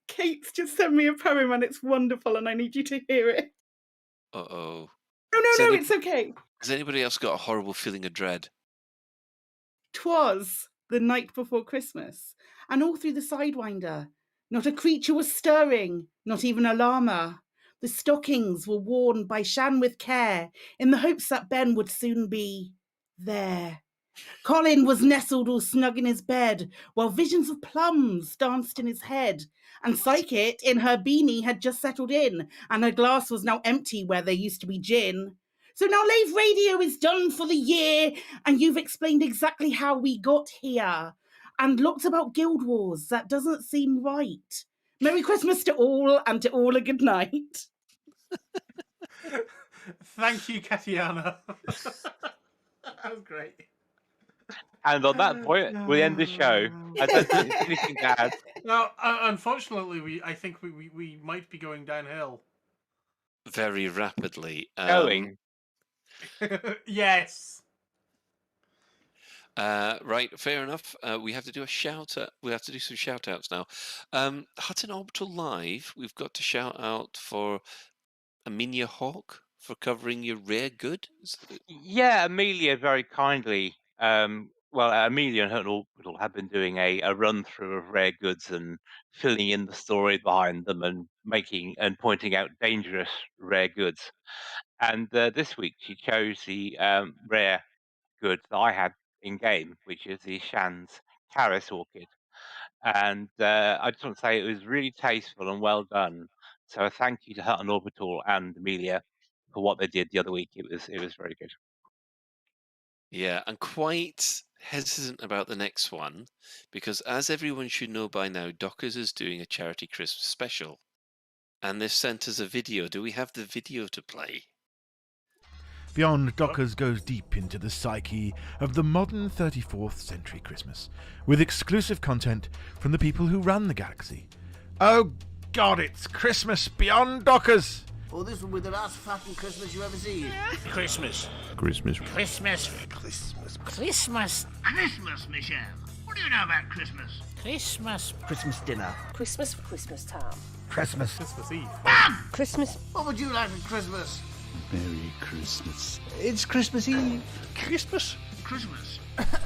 Kate's just sent me a poem and it's wonderful and I need you to hear it. Uh-oh. No, it's okay. Has anybody else got a horrible feeling of dread? Twas. the night before Christmas, and all through the sidewinder. Not a creature was stirring, not even a llama. The stockings were worn by Shan with care, in the hopes that Ben would soon be there. Colin was nestled all snug in his bed, while visions of plums danced in his head. And Psychit, in her beanie, had just settled in, and her glass was now empty where there used to be gin. So now Lave Radio is done for the year, and you've explained exactly how we got here. And lots about Guild Wars. That doesn't seem right. Merry Christmas to all, and to all a good night. Thank you, Katiana. That was great. And on that point, we end the show. I don't think there's anything to add. Now, unfortunately, I think we might be going downhill. Very rapidly. Going. Yes. Right, fair enough. We have to do a shout out. We have to do some shout outs now. Hutton Orbital Live, we've got to shout out for Amelia Hawk for covering your rare good. Yeah, Amelia very kindly. Amelia and Hutton Orbital have been doing a run through of rare goods and filling in the story behind them and pointing out dangerous rare goods. And this week she chose the rare good that I had in game, which is the Shan's Charis Orchid. And I just want to say it was really tasteful and well done. So a thank you to Hutton Orbital and Amelia for what they did the other week. It was very good. Yeah, I'm quite hesitant about the next one because, as everyone should know by now, Dockers is doing a charity Christmas special, and they've sent us a video. Do we have the video to play? Beyond Dockers goes deep into the psyche of the modern 34th century Christmas, with exclusive content from the people who run the galaxy. Oh God, it's Christmas beyond Dockers! Oh, this will be the last fucking Christmas you ever see. Christmas. Christmas, Michelle. What do you know about Christmas? Christmas dinner. Christmas time. Christmas. Christmas Eve. Christmas. What would you like for Christmas? Merry Christmas. It's Christmas Eve. Christmas.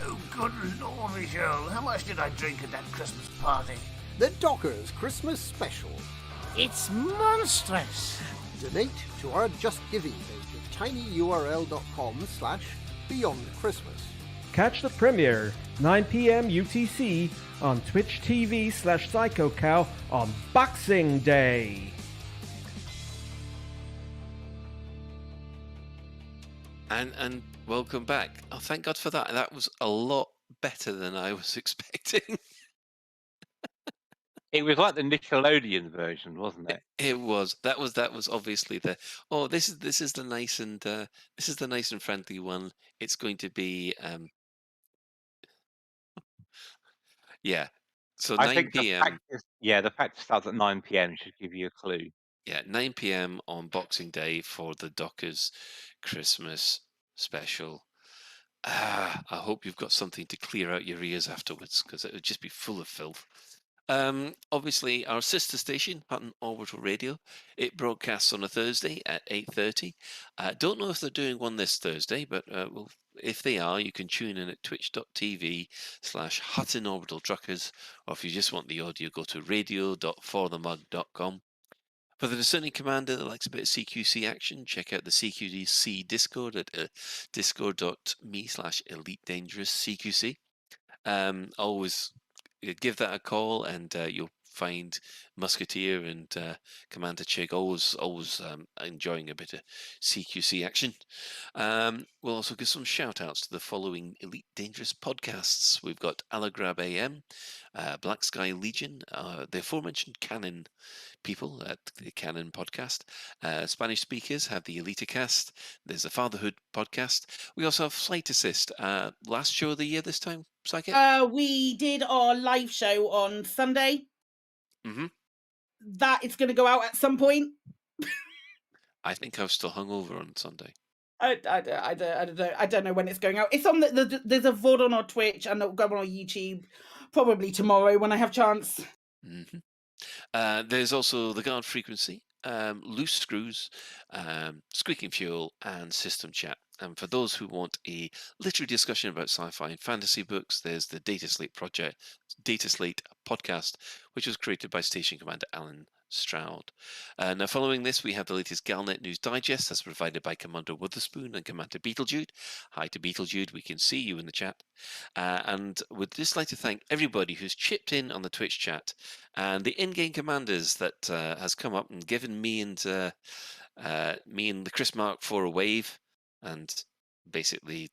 Oh, good Lord, Michelle. How much did I drink at that Christmas party? The Dockers Christmas Special. It's monstrous. Donate to our Just Giving page at tinyurl.com/beyondchristmas. Catch the premiere, 9 p.m. UTC, on Twitch TV/PsychoCow on Boxing Day. And welcome back. Oh, thank God for that. That was a lot better than I was expecting. It was like the Nickelodeon version, wasn't it? It was. That was obviously the. Oh, this is the nice and friendly one. It's going to be. Yeah. So I 9 think p.m. the fact it starts at 9 p.m. should give you a clue. Yeah, 9 p.m. on Boxing Day for the Dockers Christmas special. I hope you've got something to clear out your ears afterwards, because it would just be full of filth. Obviously, our sister station, Hutton Orbital Radio, it broadcasts on a Thursday at 8:30. Don't know if they're doing one this Thursday, but if they are, you can tune in at twitch.tv/Hutton Orbital Truckers, or if you just want the audio, go to radio.forthemug.com. For the discerning commander that likes a bit of CQC action, check out the CQC Discord at discord.me/EliteDangerousCQC. Always give that a call, and you'll find Musketeer and Commander Chig always enjoying a bit of CQC action. We'll also give some shout outs to the following Elite Dangerous podcasts. We've got Alagrab AM, Black Sky Legion, the aforementioned Canon people at the Canon podcast. Spanish speakers have the Elitacast. There's a Fatherhood podcast. We also have Flight Assist. Last show of the year this time, Psychic? We did our live show on Sunday. Mm-hmm. That is going to go out at some point. I think I was still hungover on Sunday. I don't know when it's going out. It's on there's a VOD on our Twitch, and it'll go on our YouTube probably tomorrow when I have chance. Mm-hmm. There's also the Guard Frequency, Loose Screws, Squeaking Fuel, and System Chat. And for those who want a literary discussion about sci-fi and fantasy books, there's the Data Slate podcast, which was created by Station Commander Alan Stroud. Now, following this, we have the latest Galnet News Digest that's provided by Commander Witherspoon and Commander Beetlejude. Hi to Beetlejude, we can see you in the chat. And would just like to thank everybody who's chipped in on the Twitch chat and the in-game commanders that has come up and given me and the Chris Mark for a wave, and basically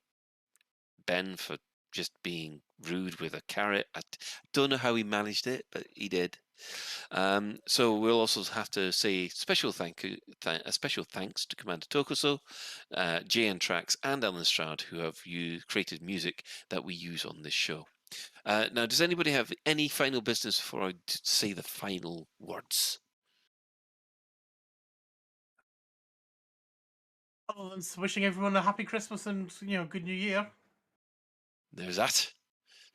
Ben for just being rude with a carrot. I don't know how he managed it, but he did. So we'll also have to say a special thanks to Commander Tokuso, JN Trax, and Alan Stroud, who have created music that we use on this show. Now, does anybody have any final business before I say the final words? Oh, and wishing everyone a happy Christmas and good New Year. There's that.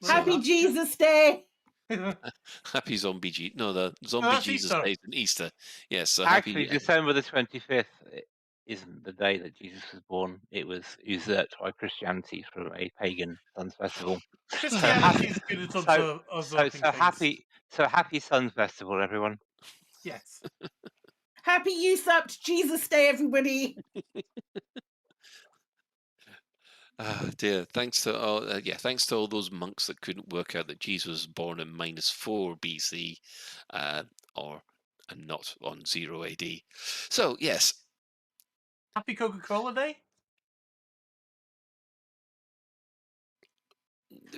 Happy Jesus Day. Happy Zombie Jesus. No, the Zombie Jesus Day is Easter. Yes. So Actually, happy. December the 25th isn't the day that Jesus was born. It was usurped by Christianity through a pagan Sun's Festival. Christianity is good at usurping so happy Sun's Festival, everyone. Yes. Happy usurped Jesus Day, everybody. Oh dear. Thanks to all those monks that couldn't work out that Jesus was born in -4 BC, and not on 0 AD. So yes. Happy Coca-Cola Day.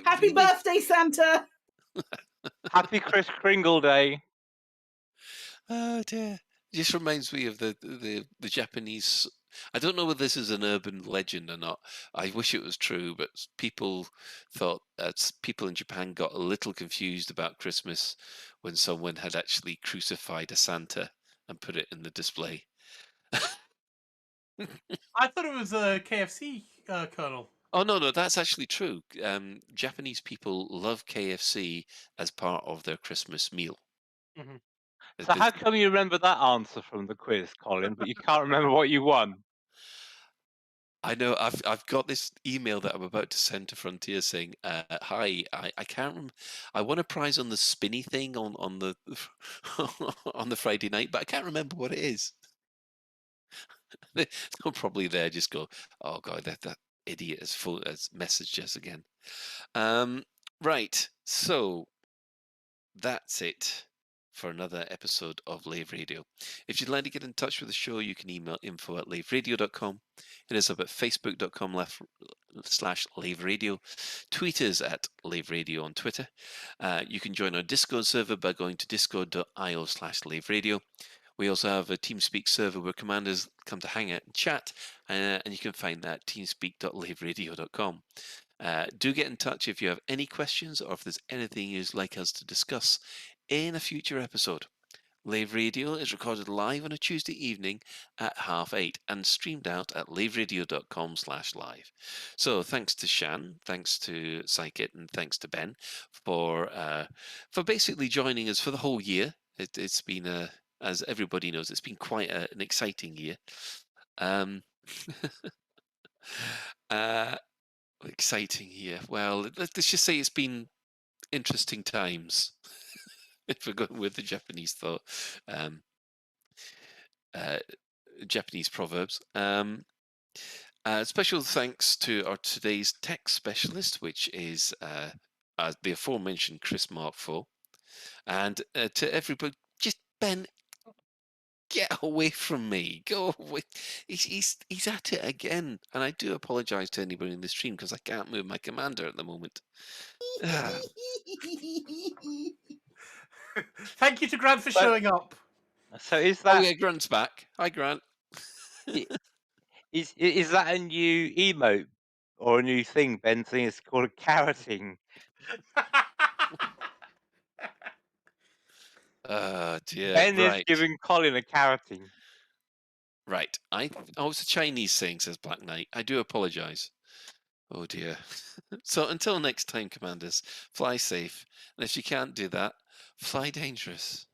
Happy birthday, Santa. Happy Kris Kringle Day. Oh dear. It just reminds me of the Japanese. I don't know whether this is an urban legend or not. I wish it was true, but people thought that people in Japan got a little confused about Christmas when someone had actually crucified a Santa and put it in the display. I thought it was a KFC kernel. Oh no, that's actually true. Japanese people love KFC as part of their Christmas meal. Mm-hmm. So how come you remember that answer from the quiz, Colin, but you can't remember what you won? I know. I've got this email that I'm about to send to Frontier saying, "Hi, I can't remember. I won a prize on the spinny thing on the on the Friday night, but I can't remember what it is." They'll probably there just go, "Oh God, that idiot has messaged us again." Right. So that's it for another episode of Lave Radio. If you'd like to get in touch with the show, you can email info@laveradio.com. Hit us up at facebook.com/laveradio. Tweet us at Lave Radio on Twitter. You can join our Discord server by going to discord.io/laveradio. We also have a TeamSpeak server where commanders come to hang out and chat, and you can find that at teamspeak.laveradio.com. Do get in touch if you have any questions or if there's anything you'd like us to discuss in a future episode. Lave Radio is recorded live on a Tuesday evening at 8:30 and streamed out at laveradio.com/live. So thanks to Shan, thanks to Psychit, and thanks to Ben for basically joining us for the whole year. It's been, as everybody knows, it's been quite an exciting year. Exciting year. Well, let's just say it's been interesting times. If we're going with the Japanese thought, Japanese proverbs. Special thanks to our today's tech specialist, which is the aforementioned Chris Mark IV, and to everybody. Just Ben, get away from me! Go away! He's at it again, and I do apologise to anybody in the stream because I can't move my commander at the moment. Thank you to Grant for showing up. So is that? Oh yeah, Grant's back. Hi, Grant. Is that a new emote or a new thing? Ben saying it's called carroting. Dear. Ben right. is giving Colin a carroting. Right. It's a Chinese saying, says Black Knight. I do apologise. Oh dear. So until next time, commanders, fly safe. And if you can't do that, fly dangerous.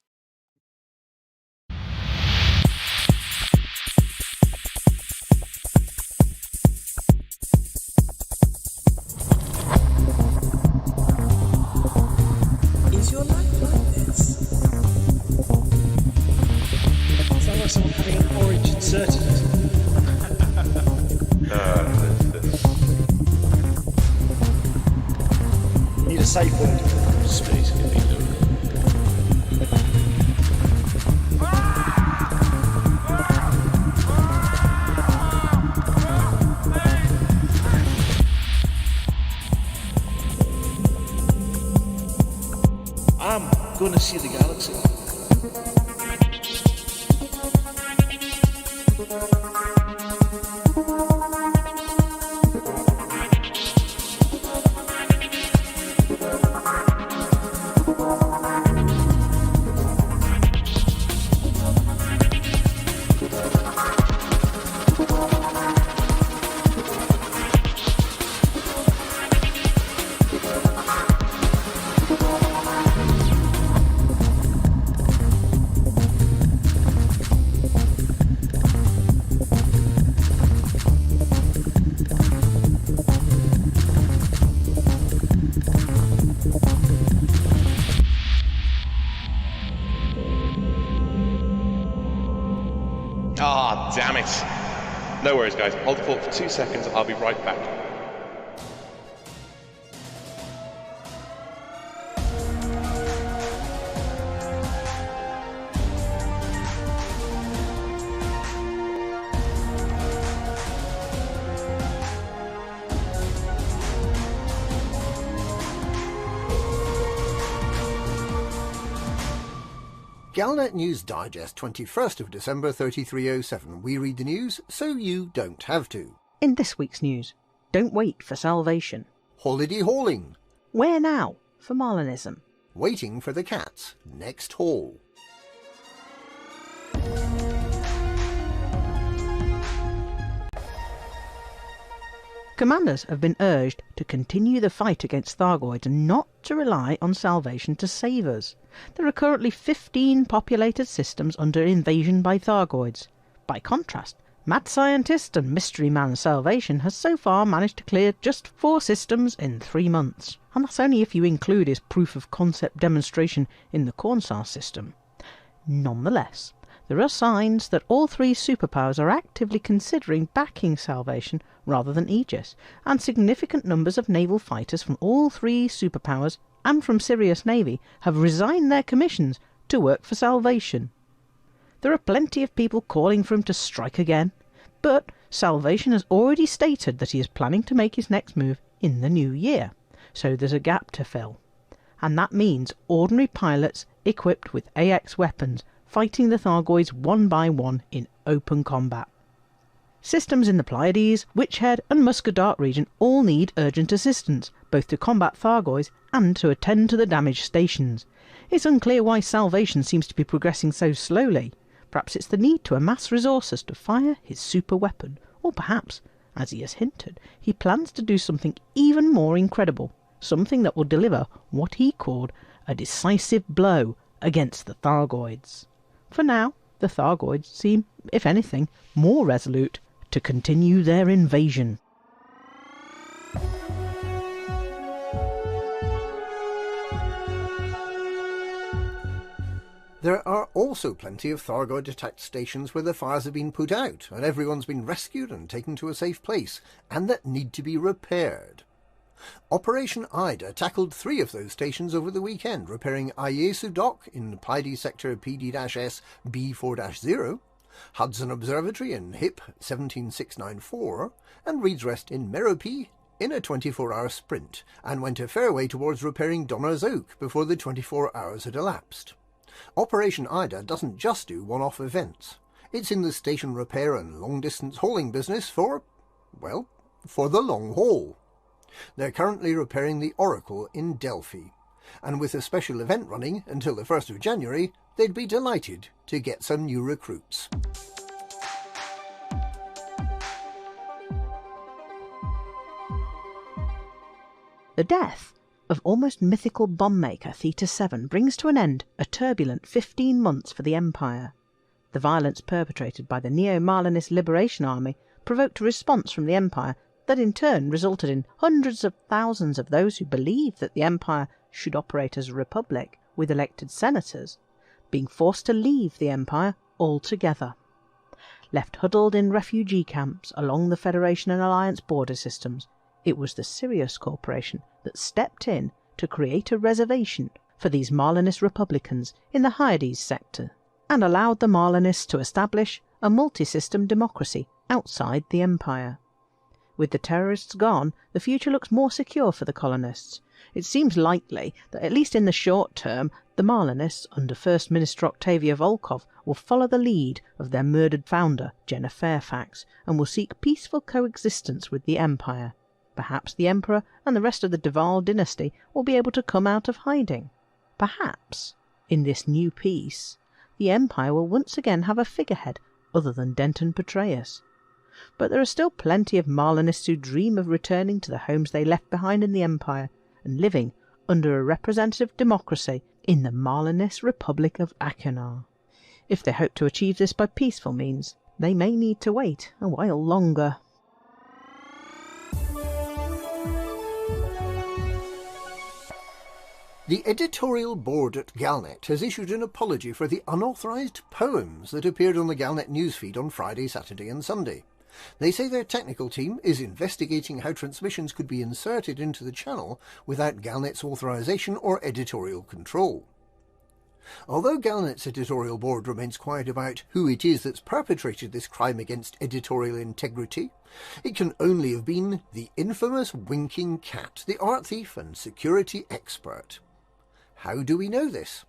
safe word. Space Cathedral. I'm gonna see the galaxy. Ah, damn it. No worries, guys. Hold the fort for 2 seconds. I'll be right back. Galnet News Digest, 21st of December 3307. We read the news so you don't have to. In this week's news, don't wait for salvation. Holiday hauling. Where now for Marlinism? Waiting for the cats. Next haul. Commanders have been urged to continue the fight against Thargoids and not to rely on salvation to save us. There are currently 15 populated systems under invasion by Thargoids. By contrast, mad scientist and mystery man Salvation has so far managed to clear just 4 systems in 3 months. And that's only if you include his proof of concept demonstration in the Cornsar system. Nonetheless, there are signs that all 3 superpowers are actively considering backing Salvation rather than Aegis, and significant numbers of naval fighters from all 3 superpowers and from Sirius Navy have resigned their commissions to work for Salvation. There are plenty of people calling for him to strike again, but Salvation has already stated that he is planning to make his next move in the new year, so there's a gap to fill. And that means ordinary pilots equipped with AX weapons fighting the Thargoids one by one in open combat. Systems in the Pleiades, Witchhead and Muscadart region all need urgent assistance, both to combat Thargoids and to attend to the damaged stations. It's unclear why Salvation seems to be progressing so slowly. Perhaps it's the need to amass resources to fire his super weapon, or perhaps, as he has hinted, he plans to do something even more incredible, something that will deliver what he called a decisive blow against the Thargoids. For now, the Thargoids seem, if anything, more resolute to continue their invasion. There are also plenty of Thargoid-attacked stations where the fires have been put out, and everyone's been rescued and taken to a safe place, and that need to be repaired. Operation Ida tackled 3 of those stations over the weekend, repairing Ieyasu Dock in Pleiades Sector PD-S B4-0, Hudson Observatory in HIP 17694, and Reed's Rest in Merope in a 24-hour sprint, and went a fair way towards repairing Donner's Oak before the 24 hours had elapsed. Operation Ida doesn't just do one-off events. It's in the station repair and long-distance hauling business for the long haul. They're currently repairing the Oracle in Delphi, and with a special event running until the 1st of January, they'd be delighted to get some new recruits. The death of almost mythical bomb maker Theta 7 brings to an end a turbulent 15 months for the Empire. The violence perpetrated by the Neo-Marlinist Liberation Army provoked a response from the Empire that in turn resulted in hundreds of thousands of those who believed that the Empire should operate as a republic with elected senators being forced to leave the Empire altogether. Left huddled in refugee camps along the Federation and Alliance border systems, it was the Sirius Corporation that stepped in to create a reservation for these Marlinist Republicans in the Hyades sector, and allowed the Marlinists to establish a multi-system democracy outside the Empire. With the terrorists gone, the future looks more secure for the colonists. It seems likely that, at least in the short term, the Marlinists, under First Minister Octavia Volkov, will follow the lead of their murdered founder, Jenna Fairfax, and will seek peaceful coexistence with the Empire. Perhaps the Emperor and the rest of the Duval dynasty will be able to come out of hiding. Perhaps, in this new peace, the Empire will once again have a figurehead other than Denton Petraeus. But there are still plenty of Marlinists who dream of returning to the homes they left behind in the Empire and living under a representative democracy in the Marlinist Republic of Achenar. If they hope to achieve this by peaceful means, they may need to wait a while longer. The editorial board at Galnet has issued an apology for the unauthorised poems that appeared on the Galnet newsfeed on Friday, Saturday and Sunday. They say their technical team is investigating how transmissions could be inserted into the channel without Galnet's authorisation or editorial control. Although Galnet's editorial board remains quiet about who it is that's perpetrated this crime against editorial integrity, it can only have been the infamous Winking Cat, the art thief and security expert. How do we know this?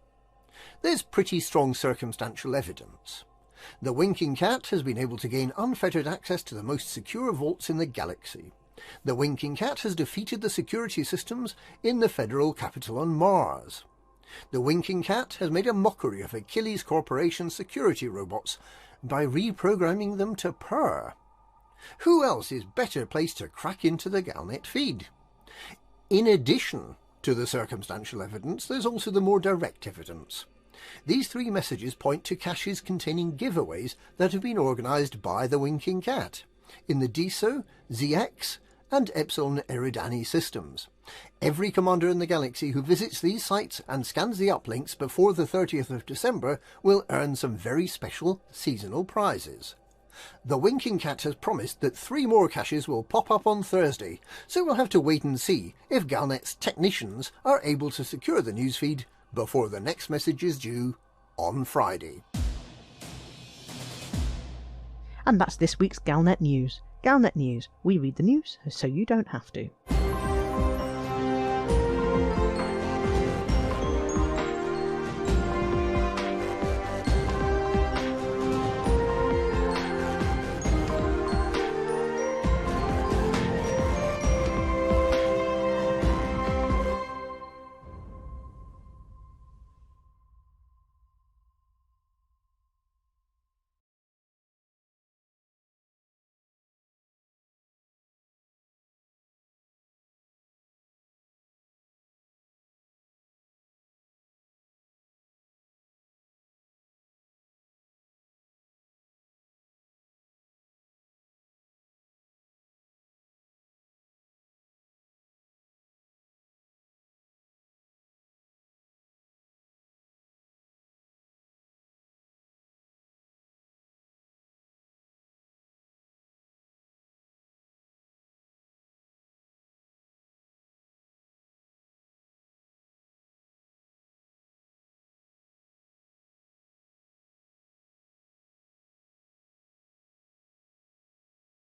There's pretty strong circumstantial evidence. The Winking Cat has been able to gain unfettered access to the most secure vaults in the galaxy. The Winking Cat has defeated the security systems in the federal capital on Mars. The Winking Cat has made a mockery of Achilles Corporation's security robots by reprogramming them to purr. Who else is better placed to crack into the Galnet feed? In addition to the circumstantial evidence, there's also the more direct evidence. These three messages point to caches containing giveaways that have been organised by the Winking Cat in the DISO, ZX and Epsilon Eridani systems. Every commander in the galaxy who visits these sites and scans the uplinks before the 30th of December will earn some very special seasonal prizes. The Winking Cat has promised that 3 more caches will pop up on Thursday, so we'll have to wait and see if Galnet's technicians are able to secure the newsfeed before the next message is due on Friday. And that's this week's Galnet News. Galnet News. We read the news so you don't have to.